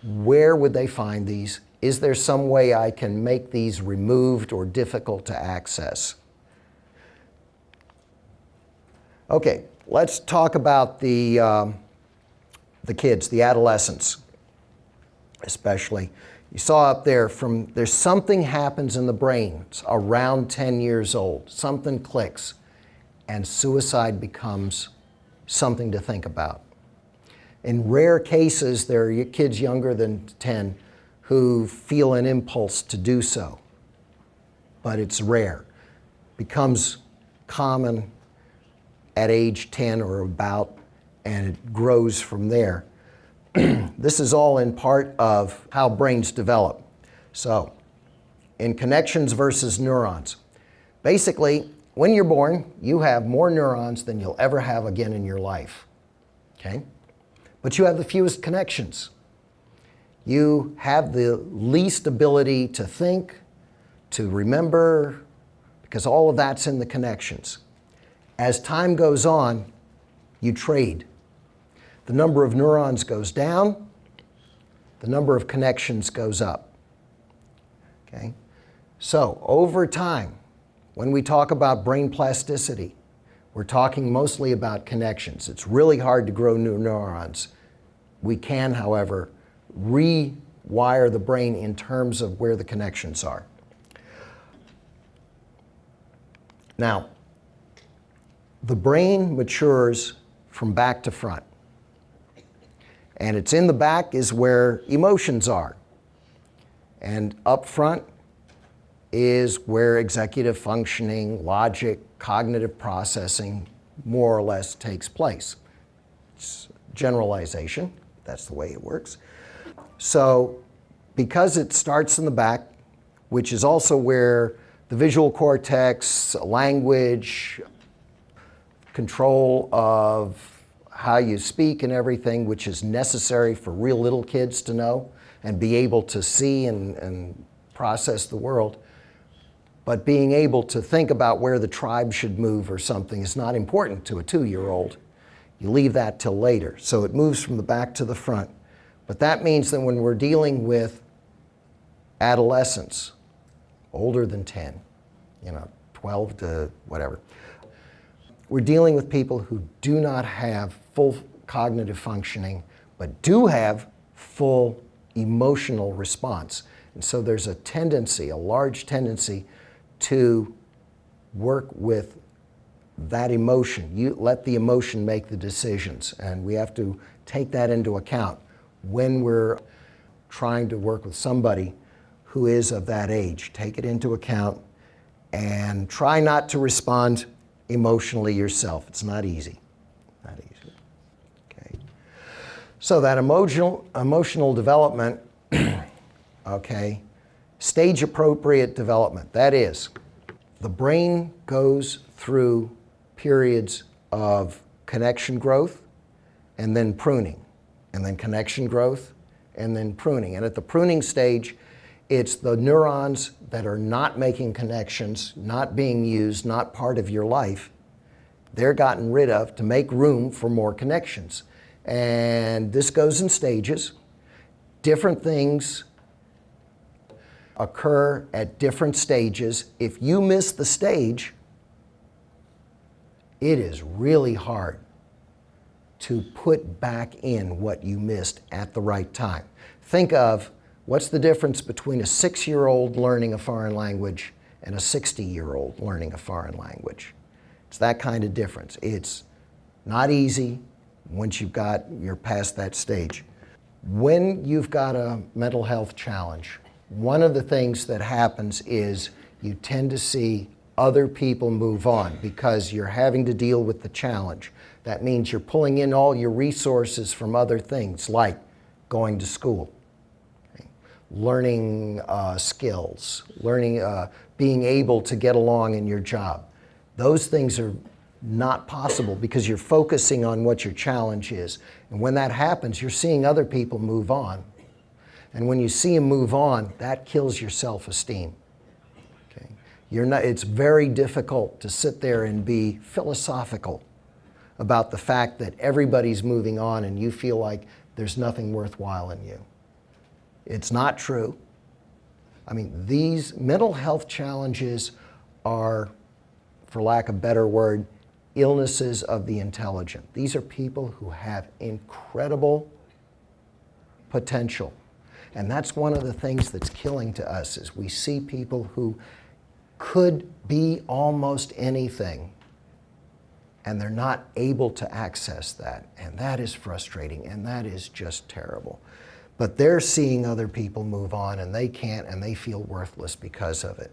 where would they find these? Is there some way I can make these removed or difficult to access? Okay, let's talk about the kids, the adolescents, especially. You saw up there there's something happens in the brain. It's around 10 years old. Something clicks, and suicide becomes something to think about. In rare cases, there are kids younger than 10 who feel an impulse to do so, but it's rare. Becomes common at age 10 or about, and it grows from there. This is all in part of how brains develop. So, in connections versus neurons. Basically, when you're born, you have more neurons than you'll ever have again in your life. Okay? But you have the fewest connections. You have the least ability to think, to remember, because all of that's in the connections. As time goes on, you trade. The number of neurons goes down, the number of connections goes up. Okay? So, over time, when we talk about brain plasticity, we're talking mostly about connections. It's really hard to grow new neurons. We can, however, rewire the brain in terms of where the connections are. Now, the brain matures from back to front. And it's in the back is where emotions are. And up front is where executive functioning, logic, cognitive processing more or less takes place. It's generalization, that's the way it works. So because it starts in the back, which is also where the visual cortex, language, control of how you speak and everything, which is necessary for real little kids to know and be able to see and process the world. But being able to think about where the tribe should move or something is not important to a 2-year-old. You leave that till later. So it moves from the back to the front. But that means that when we're dealing with adolescents, older than 10, 12 to whatever, we're dealing with people who do not have full cognitive functioning, but do have full emotional response. And so there's a tendency, a large tendency, to work with that emotion. You let the emotion make the decisions, and we have to take that into account when we're trying to work with somebody who is of that age. Take it into account and try not to respond emotionally yourself. It's not easy. Not easy. Okay. So that emotional development, okay, stage appropriate development. That is, the brain goes through periods of connection growth and then pruning, and then connection growth and then pruning. And at the pruning stage, It's the neurons that are not making connections, not being used, not part of your life. They're gotten rid of to make room for more connections. And this goes in stages. Different things occur at different stages. If you miss the stage, it is really hard to put back in what you missed at the right time. Think of what's the difference between a 6-year-old learning a foreign language and a 60-year-old learning a foreign language. It's that kind of difference. It's not easy once you're past that stage. When you've got a mental health challenge, one of the things that happens is you tend to see other people move on because you're having to deal with the challenge. That means you're pulling in all your resources from other things like going to school, learning skills, being able to get along in your job. Those things are not possible because you're focusing on what your challenge is. And when that happens, you're seeing other people move on. And when you see them move on, that kills your self-esteem. Okay? It's very difficult to sit there and be philosophical about the fact that everybody's moving on and you feel like there's nothing worthwhile in you. It's not true. I mean, these mental health challenges are, for lack of a better word, illnesses of the intelligent. These are people who have incredible potential. And that's one of the things that's killing to us is we see people who could be almost anything and they're not able to access that. And that is frustrating and that is just terrible. But they're seeing other people move on and they can't and they feel worthless because of it.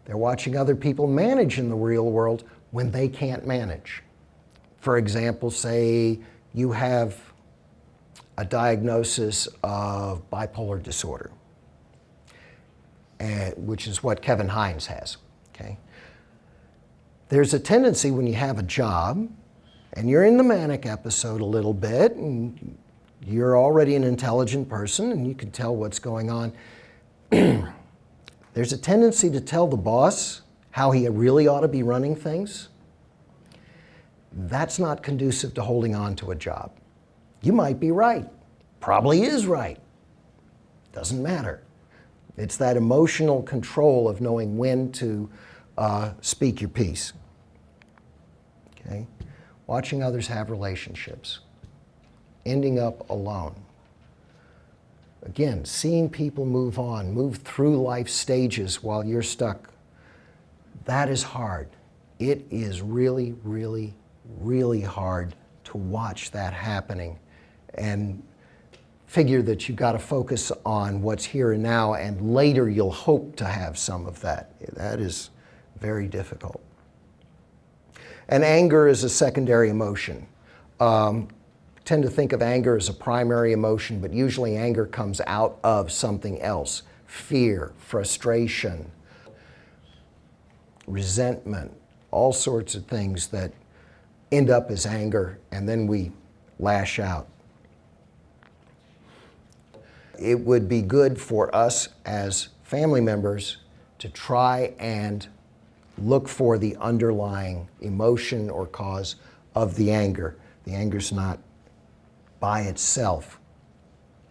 They're watching other people manage in the real world when they can't manage. For example, say you have a diagnosis of bipolar disorder, which is what Kevin Hines has. Okay? There's a tendency when you have a job and you're in the manic episode a little bit and you're already an intelligent person and you can tell what's going on. There's a tendency to tell the boss how he really ought to be running things. That's not conducive to holding on to a job. You might be right. Probably is right. Doesn't matter. It's that emotional control of knowing when to speak your piece. Okay? Watching others have relationships. Ending up alone. Again, seeing people move on, move through life stages while you're stuck. That is hard. It is really, really, really hard to watch that happening and figure that you've got to focus on what's here and now and later you'll hope to have some of that. That is very difficult. And anger is a secondary emotion. Tend to think of anger as a primary emotion, but usually anger comes out of something else. Fear, frustration, resentment, all sorts of things that end up as anger, and then we lash out. It would be good for us as family members to try and look for the underlying emotion or cause of the anger. The anger's not by itself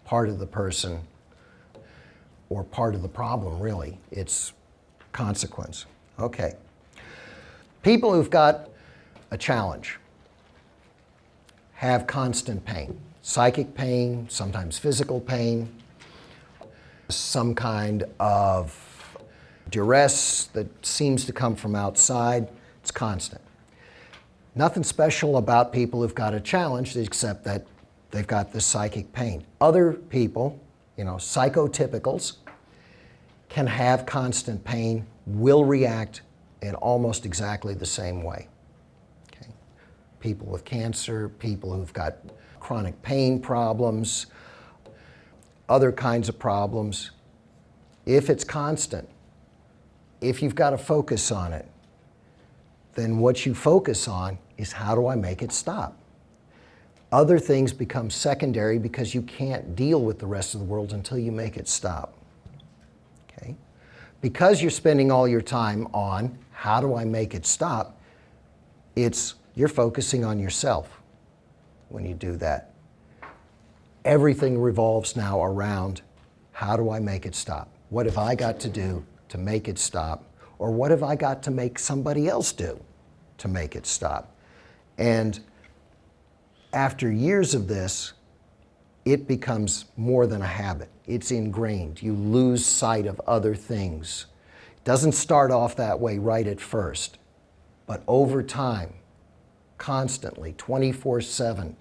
part of the person or part of the problem, really. It's consequence. Okay. People who've got a challenge have constant pain. Psychic pain, sometimes physical pain, some kind of duress that seems to come from outside. It's constant. Nothing special about people who've got a challenge except that they've got this psychic pain. Other people, psychotypicals, can have constant pain, will react in almost exactly the same way. Okay? People with cancer, people who've got chronic pain problems, other kinds of problems. If it's constant, if you've got to focus on it, then what you focus on is how do I make it stop? Other things become secondary because you can't deal with the rest of the world until you make it stop. because you're spending all your time on how do I make it stop, you're focusing on yourself when you do that. Everything revolves now around how do I make it stop? What have I got to do to make it stop? Or what have I got to make somebody else do to make it stop? And after years of this, it becomes more than a habit. It's ingrained. You lose sight of other things. It doesn't start off that way right at first, but over time, constantly, 24/7,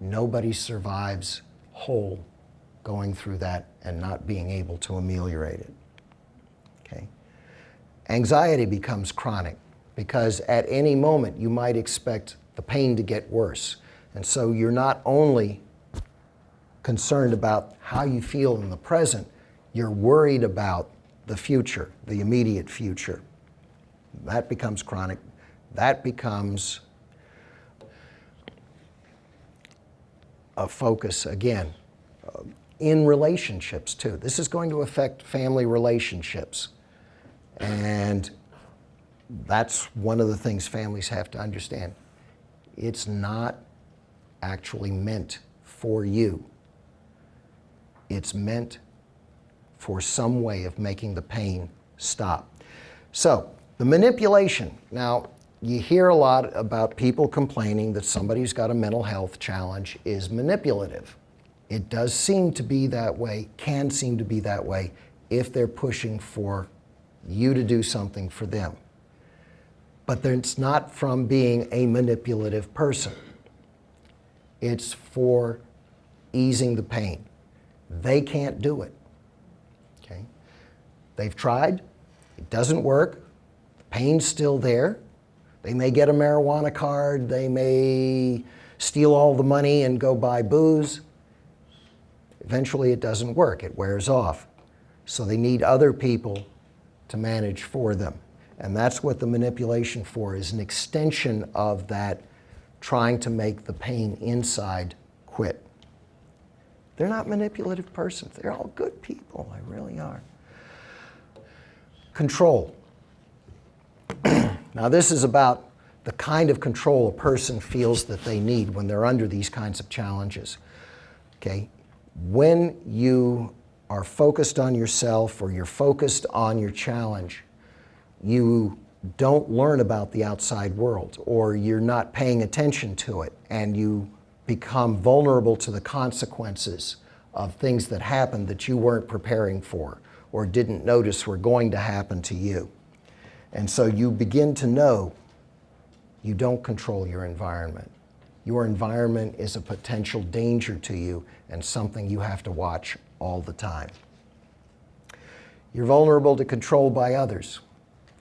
nobody survives whole going through that and not being able to ameliorate it. Okay? Anxiety becomes chronic because at any moment you might expect the pain to get worse. And so you're not only concerned about how you feel in the present, you're worried about the future, the immediate future. That becomes chronic. That becomes a focus, again, in relationships too. This is going to affect family relationships. And that's one of the things families have to understand. It's not actually meant for you. It's meant for some way of making the pain stop. So, the manipulation. Now, you hear a lot about people complaining that somebody who's got a mental health challenge is manipulative. It does seem to be that way, can seem to be that way, if they're pushing for you to do something for them. But it's not from being a manipulative person. It's for easing the pain. They can't do it. Okay? They've tried, it doesn't work, the pain's still there. They may get a marijuana card, they may steal all the money and go buy booze. Eventually it doesn't work, it wears off. So they need other people to manage for them. And that's what the manipulation for is, an extension of that trying to make the pain inside quit. They're not manipulative persons. They're all good people. They really are. Control. Now this is about the kind of control a person feels that they need when they're under these kinds of challenges. Okay? When you are focused on yourself or you're focused on your challenge, you don't learn about the outside world, or you're not paying attention to it, and you become vulnerable to the consequences of things that happen that you weren't preparing for or didn't notice were going to happen to you. And so you begin to know you don't control your environment. Your environment is a potential danger to you and something you have to watch all the time. You're vulnerable to control by others.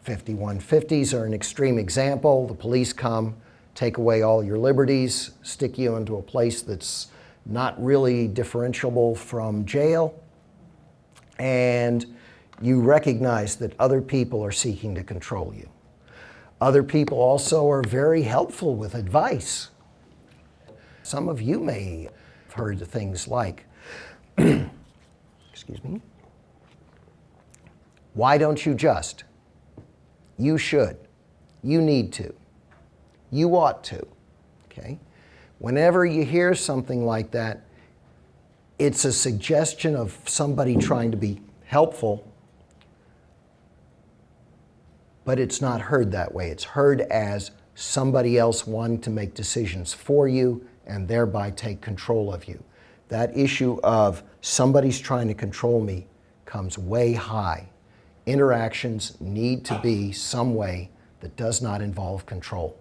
5150s are an extreme example. The police come, take away all your liberties, stick you into a place that's not really differentiable from jail, and you recognize that other people are seeking to control you. Other people also are very helpful with advice. Some of you may have heard things like, excuse me, why don't you just? You should. You need to. You ought to. Okay? Whenever you hear something like that, it's a suggestion of somebody trying to be helpful, but it's not heard that way. It's heard as somebody else wanting to make decisions for you and thereby take control of you. That issue of somebody's trying to control me comes way high. Interactions need to be some way that does not involve control.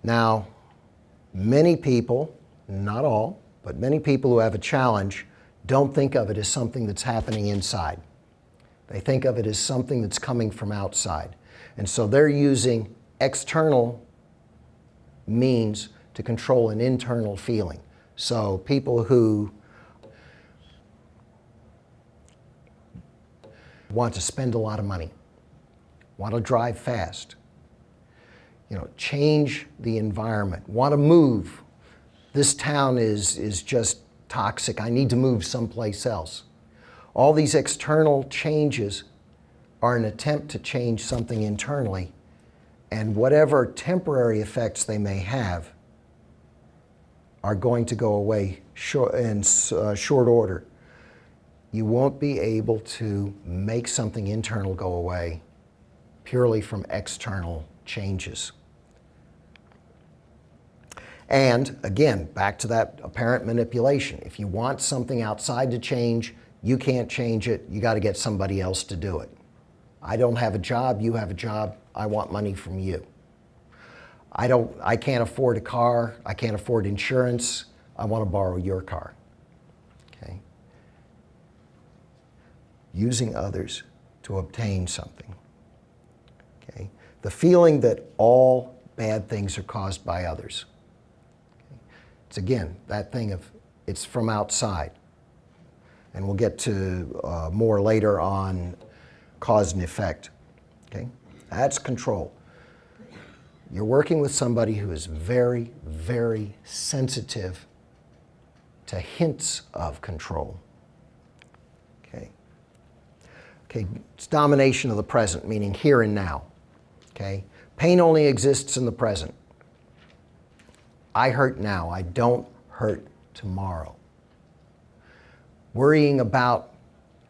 Now, many people, not all, but many people who have a challenge don't think of it as something that's happening inside. They think of it as something that's coming from outside. And so they're using external means to control an internal feeling. So people who want to spend a lot of money, want to drive fast, change the environment, want to move. This town is just toxic. I need to move someplace else. All these external changes are an attempt to change something internally, and whatever temporary effects they may have are going to go away in short order. You won't be able to make something internal go away purely from external changes. And again, back to that apparent manipulation. If you want something outside to change, you can't change it, you got to get somebody else to do it. I don't have a job, you have a job, I want money from you. I can't afford a car, I can't afford insurance, I want to borrow your car. Okay? Using others to obtain something. Okay? The feeling that all bad things are caused by others. Okay? It's again, that thing of it's from outside. And we'll get to more later on cause and effect. Okay? That's control. You're working with somebody who is very, very sensitive to hints of control. Okay? Okay, it's domination of the present, meaning here and now. Okay? Pain only exists in the present. I hurt now, I don't hurt tomorrow. Worrying about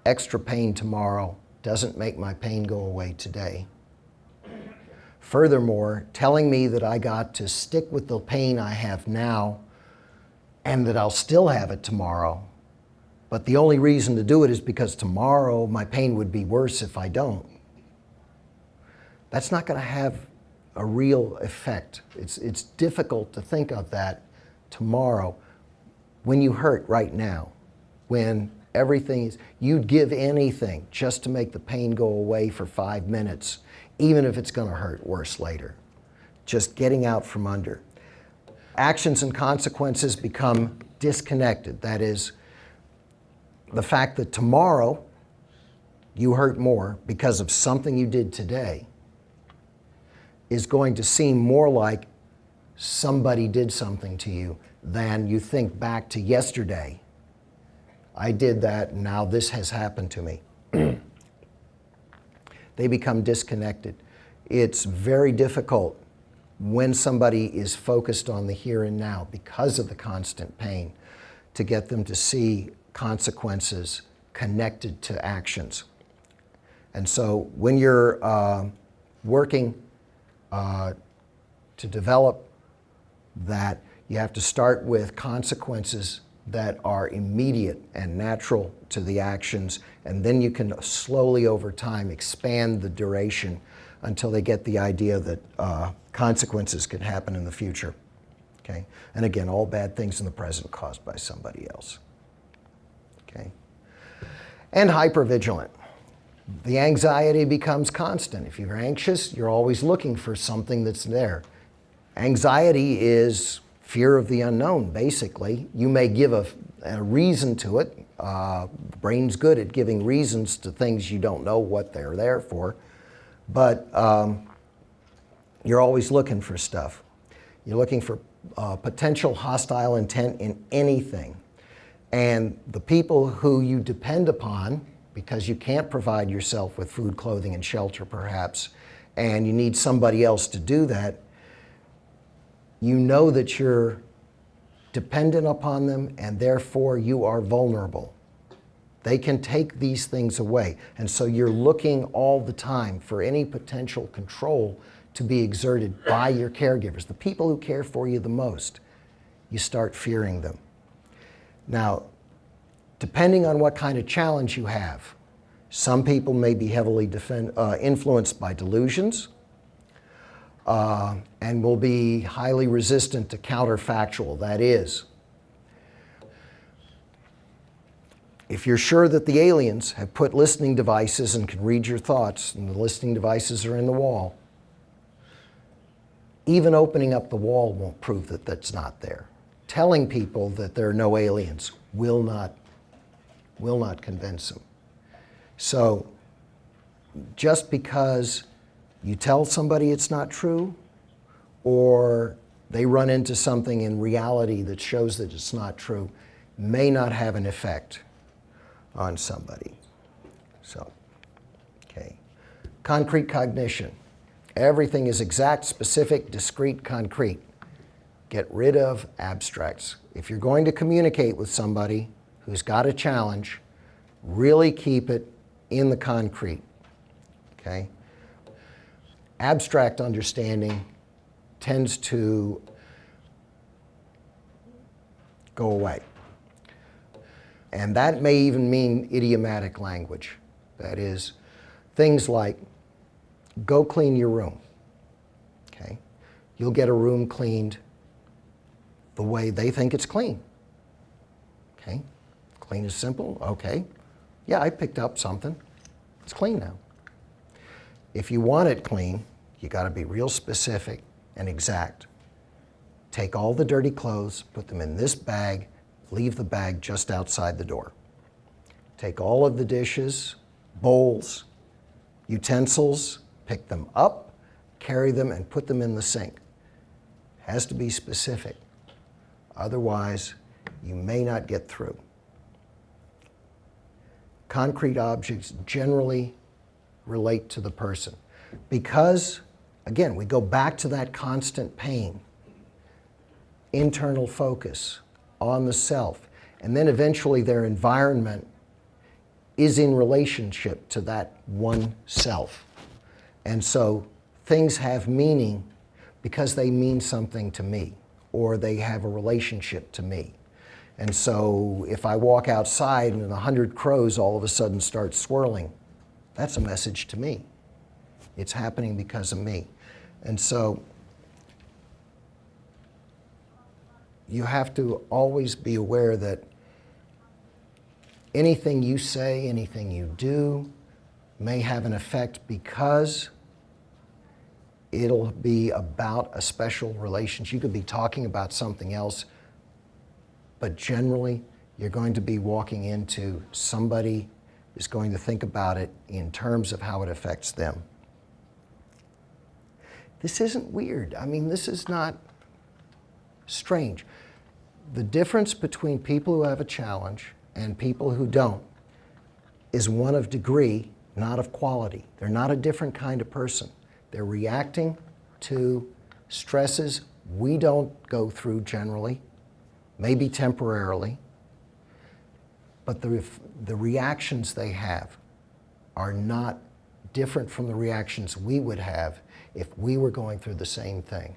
extra pain tomorrow doesn't make my pain go away today. Furthermore, telling me that I got to stick with the pain I have now and that I'll still have it tomorrow, but the only reason to do it is because tomorrow my pain would be worse if I don't. That's not going to have a real effect. It's difficult to think of that tomorrow when you hurt right now, when everything is, you'd give anything just to make the pain go away for 5 minutes, even if it's going to hurt worse later. Just getting out from under. Actions and consequences become disconnected. That is, the fact that tomorrow you hurt more because of something you did today is going to seem more like somebody did something to you than you think back to yesterday. I did that, and now this has happened to me. They become disconnected. It's very difficult when somebody is focused on the here and now because of the constant pain to get them to see consequences connected to actions. And so when you're working to develop that, you have to start with consequences that are immediate and natural to the actions, and then you can slowly over time expand the duration until they get the idea that consequences can happen in the future. Okay? And again, all bad things in the present caused by somebody else. Okay? And hypervigilant. The anxiety becomes constant. If you're anxious, you're always looking for something that's there. Anxiety is fear of the unknown, basically. You may give a reason to it. Brain's good at giving reasons to things you don't know what they're there for. But you're always looking for stuff. You're looking for potential hostile intent in anything. And the people who you depend upon, because you can't provide yourself with food, clothing, and shelter perhaps, and you need somebody else to do that, you know that you're dependent upon them, and therefore you are vulnerable. They can take these things away. And so you're looking all the time for any potential control to be exerted by your caregivers, the people who care for you the most. You start fearing them. Now, depending on what kind of challenge you have, some people may be heavily influenced by delusions, and will be highly resistant to counterfactual. That is, if you're sure that the aliens have put listening devices and can read your thoughts, and the listening devices are in the wall, even opening up the wall won't prove that that's not there. Telling people that there are no aliens will not convince them. So just because you tell somebody it's not true, or they run into something in reality that shows that it's not true, may not have an effect. on somebody. So, okay. Concrete cognition. Everything is exact, specific, discrete, concrete. Get rid of abstracts. If you're going to communicate with somebody who's got a challenge, really keep it in the concrete, okay? Abstract understanding tends to go away. And that may even mean idiomatic language. That is, things like, go clean your room, okay? You'll get a room cleaned the way they think it's clean, okay? Clean is simple, okay. Yeah, I picked up something. It's clean now. If you want it clean, you got to be real specific and exact. Take all the dirty clothes, put them in this bag, leave the bag just outside the door. Take all of the dishes, bowls, utensils, pick them up, carry them, and put them in the sink. Has to be specific. Otherwise, you may not get through. Concrete objects generally relate to the person because, again, we go back to that constant pain, internal focus on the self, and then eventually their environment is in relationship to that one self. And so things have meaning because they mean something to me, or they have a relationship to me. And so if I walk outside and 100 crows all of a sudden start swirling, that's a message to me. It's happening because of me. And so you have to always be aware that anything you say, anything you do may have an effect because it'll be about a special relationship. You could be talking about something else, but generally you're going to be walking into somebody is going to think about it in terms of how it affects them. This isn't weird. I mean, this is not strange. The difference between people who have a challenge and people who don't is one of degree, not of quality. They're not a different kind of person. They're reacting to stresses we don't go through generally, maybe temporarily, but the reactions they have are not different from the reactions we would have if we were going through the same thing.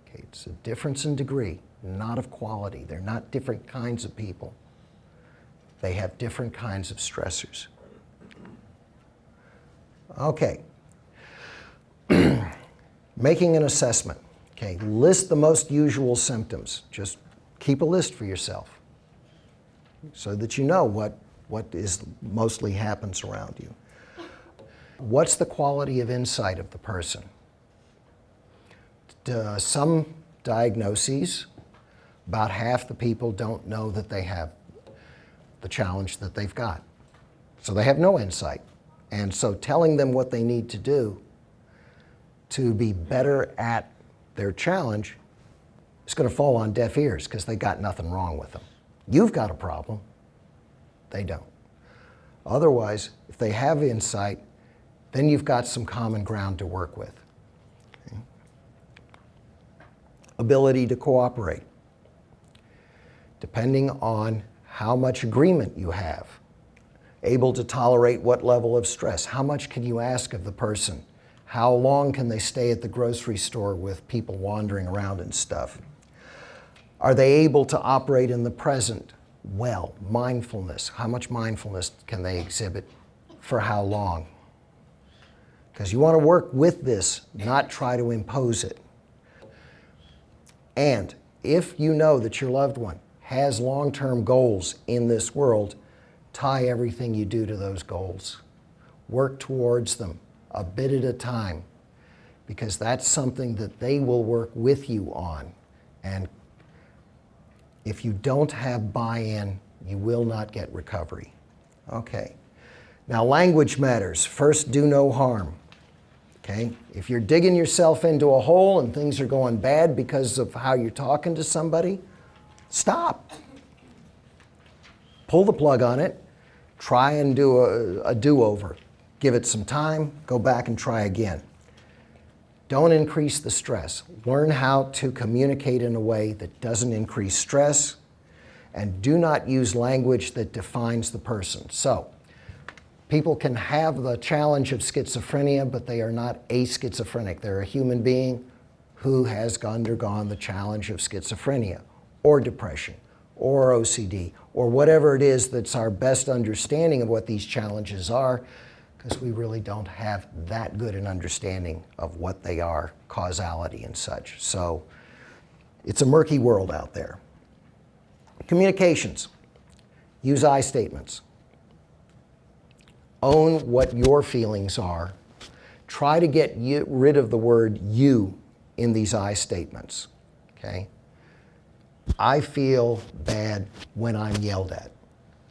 Okay, it's a difference in degree, not of quality. They're not different kinds of people. They have different kinds of stressors. Okay. Making an assessment. Okay, list the most usual symptoms. Just keep a list for yourself so that you know what is mostly happens around you. What's the quality of insight of the person? Some diagnoses, about half the people don't know that they have the challenge that they've got. So they have no insight. And so telling them what they need to do to be better at their challenge is going to fall on deaf ears because they got nothing wrong with them. You've got a problem. They don't. Otherwise, if they have insight, then you've got some common ground to work with. Okay. Ability to cooperate. Depending on how much agreement you have, able to tolerate what level of stress, how much can you ask of the person, how long can they stay at the grocery store with people wandering around and stuff. Are they able to operate in the present well? Mindfulness, how much mindfulness can they exhibit for how long? Because you want to work with this, not try to impose it. And if you know that your loved one has long-term goals in this world, tie everything you do to those goals. Work towards them a bit at a time, because that's something that they will work with you on. And if you don't have buy-in, you will not get recovery. Okay. Now, language matters. First, do no harm. Okay? If you're digging yourself into a hole and things are going bad because of how you're talking to somebody, stop. Pull the plug on it. Try and do a do-over. Give it some time, go back and try again. Don't increase the stress. Learn how to communicate in a way that doesn't increase stress, and do not use language that defines the person. So, people can have the challenge of schizophrenia, but they are not a schizophrenic. They're a human being who has undergone the challenge of schizophrenia, or depression, or OCD, or whatever it is that's our best understanding of what these challenges are, because we really don't have that good an understanding of what they are, causality and such. So it's a murky world out there. Communications. Use I statements. Own what your feelings are. Try to get rid of the word you in these I statements, okay? I feel bad when I'm yelled at,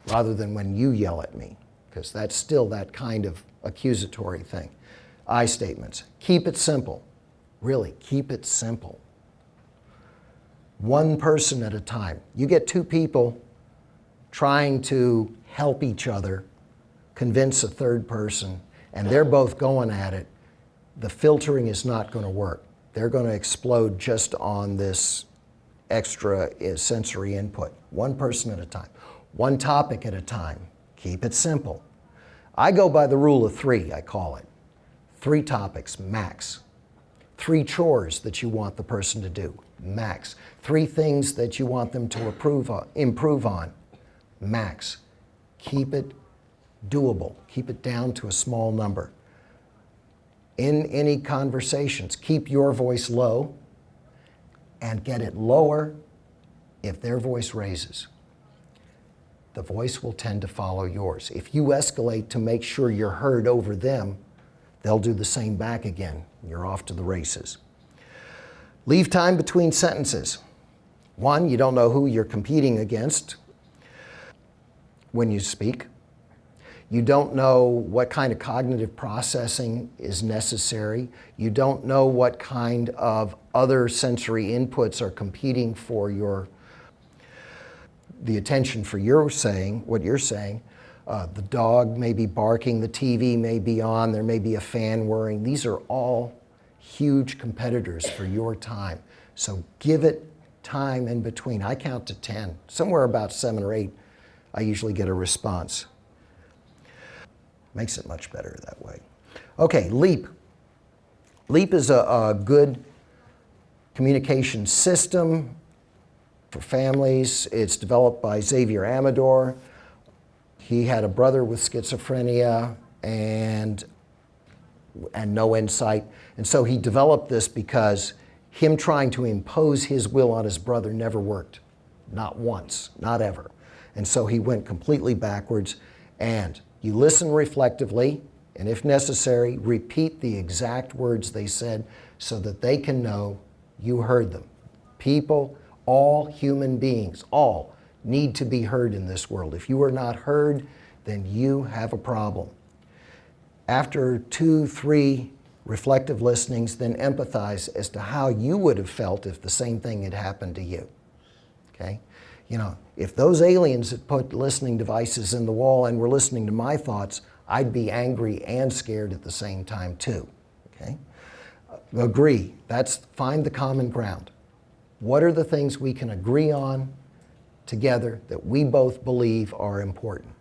rather than when you yell at me, because that's still that kind of accusatory thing. I statements. Keep it simple. Really, keep it simple. One person at a time. You get two people trying to help each other, convince a third person, and they're both going at it, the filtering is not going to work. They're going to explode just on this extra sensory input. One person at a time. One topic at a time. Keep it simple. I go by the rule of three, I call it. 3 topics, max. 3 chores that you want the person to do, max. 3 things that you want them to improve on, max. Keep it doable. Keep it down to a small number. In any conversations, keep your voice low and get it lower if their voice raises. The voice will tend to follow yours. If you escalate to make sure you're heard over them, they'll do the same back again. You're off to the races. Leave time between sentences. 1, you don't know who you're competing against when you speak. You don't know what kind of cognitive processing is necessary. You don't know what kind of other sensory inputs are competing for the attention for what you're saying. The dog may be barking, the TV may be on, there may be a fan whirring. These are all huge competitors for your time. So give it time in between. I count to 10. Somewhere about 7 or 8, I usually get a response. Makes it much better that way. Okay, LEAP. LEAP is a good communication system for families. It's developed by Xavier Amador. He had a brother with schizophrenia and no insight. And so he developed this because him trying to impose his will on his brother never worked. Not once, not ever. And so he went completely backwards. And you listen reflectively, and if necessary, repeat the exact words they said so that they can know you heard them. People, all human beings, all need to be heard in this world. If you are not heard, then you have a problem. After 2, 3 reflective listenings, then empathize as to how you would have felt if the same thing had happened to you. Okay? You know, if those aliens had put listening devices in the wall and were listening to my thoughts, I'd be angry and scared at the same time too. Okay? Agree. Find the common ground. What are the things we can agree on together that we both believe are important?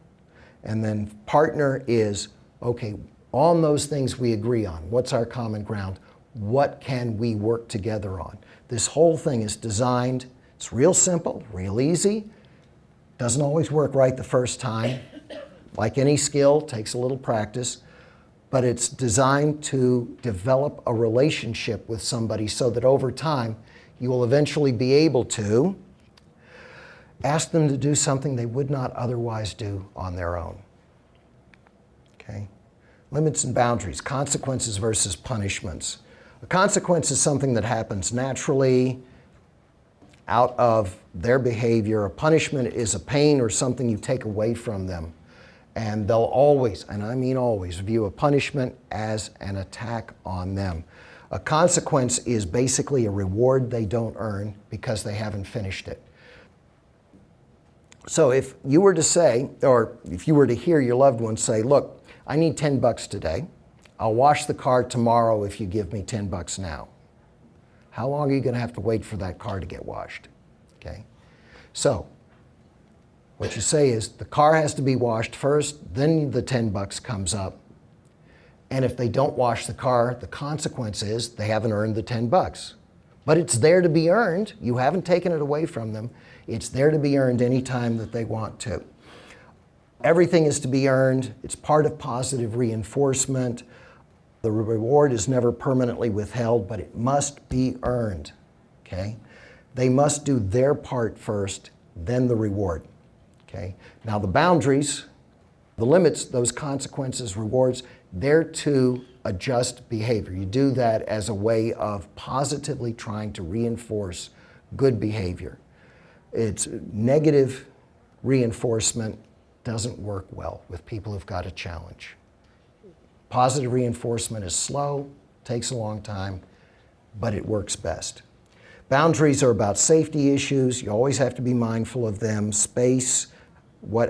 And then partner is, okay, on those things we agree on, what's our common ground? What can we work together on? This whole thing is designed, it's real simple, real easy, doesn't always work right the first time. Like any skill, takes a little practice, but it's designed to develop a relationship with somebody so that over time you will eventually be able to ask them to do something they would not otherwise do on their own. Okay? Limits and boundaries, consequences versus punishments. A consequence is something that happens naturally out of their behavior. A punishment is a pain or something you take away from them. And they'll always, and I mean always, view a punishment as an attack on them. A consequence is basically a reward they don't earn because they haven't finished it. So if you were to say, or if you were to hear your loved one say, look, I need 10 bucks today. I'll wash the car tomorrow if you give me 10 bucks now. How long are you going to have to wait for that car to get washed? Okay. So what you say is the car has to be washed first, then the 10 bucks comes up. And if they don't wash the car, the consequence is they haven't earned the 10 bucks. But it's there to be earned. You haven't taken it away from them. It's there to be earned any time that they want to. Everything is to be earned. It's part of positive reinforcement. The reward is never permanently withheld, but it must be earned. Okay? They must do their part first, then the reward. Okay? Now the boundaries, the limits, those consequences, rewards, they're to adjust behavior. You do that as a way of positively trying to reinforce good behavior. It's negative reinforcement doesn't work well with people who've got a challenge. Positive reinforcement is slow, takes a long time, but it works best. Boundaries are about safety issues. You always have to be mindful of them. Space,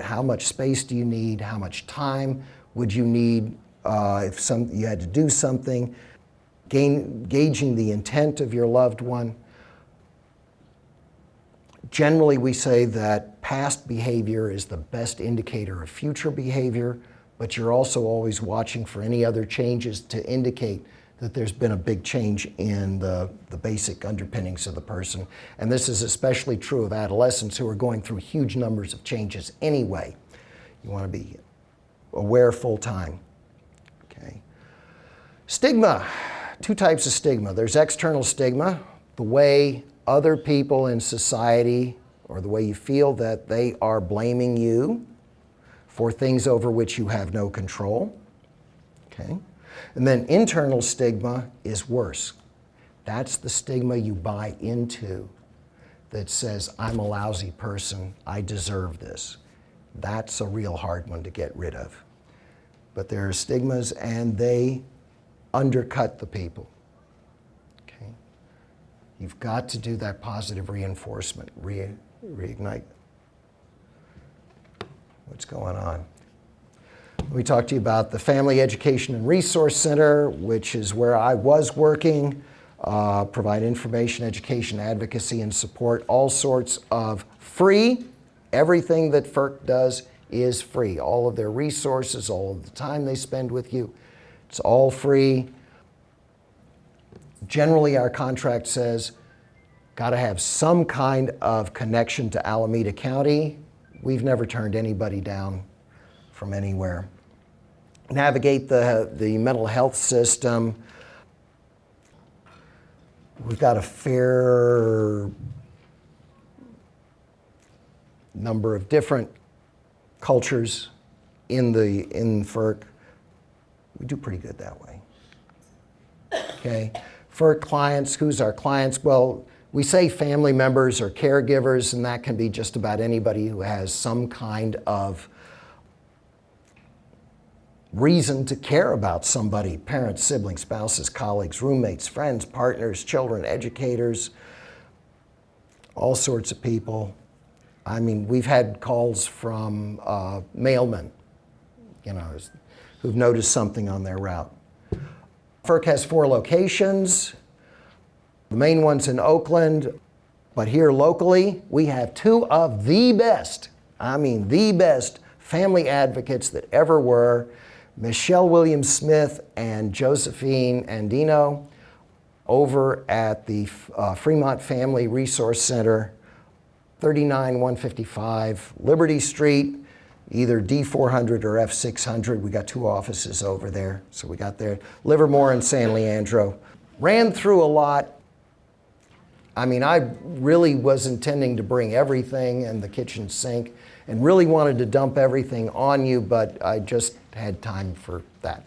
how much space do you need? How much time would you need if you had to do something? Gauging the intent of your loved one. Generally, we say that past behavior is the best indicator of future behavior, but you're also always watching for any other changes to indicate that there's been a big change in the basic underpinnings of the person. And this is especially true of adolescents who are going through huge numbers of changes anyway. You want to be aware full time. Okay. Stigma. Two types of stigma. There's external stigma, the way other people in society, or the way you feel that they are blaming you for things over which you have no control. Okay. And then internal stigma is worse. That's the stigma you buy into that says, I'm a lousy person, I deserve this. That's a real hard one to get rid of. But there are stigmas and they undercut the people. Okay? You've got to do that positive reinforcement, reignite. What's going on? We talked to you about the Family Education and Resource Center, which is where I was working, provide information, education, advocacy, and support, all sorts of free. Everything that FERC does is free. All of their resources, all of the time they spend with you, it's all free. Generally, our contract says, got to have some kind of connection to Alameda County. We've never turned anybody down from anywhere. Navigate the mental health system. We've got a fair number of different cultures in FERC. We do pretty good that way. Okay, FERC clients, who's our clients? Well, we say family members or caregivers, and that can be just about anybody who has some kind of reason to care about somebody, parents, siblings, spouses, colleagues, roommates, friends, partners, children, educators, all sorts of people. I mean, we've had calls from mailmen, who've noticed something on their route. FERC has 4 locations. The main one's in Oakland, but here locally, we have 2 of the best, the best family advocates that ever were. Michelle Williams-Smith and Josephine Andino over at the Fremont Family Resource Center, 39155 Liberty Street, either D400 or F600. We got 2 offices over there, so we got there. Livermore and San Leandro. Ran through a lot. I really was intending to bring everything and the kitchen sink and really wanted to dump everything on you, but I just had time for that.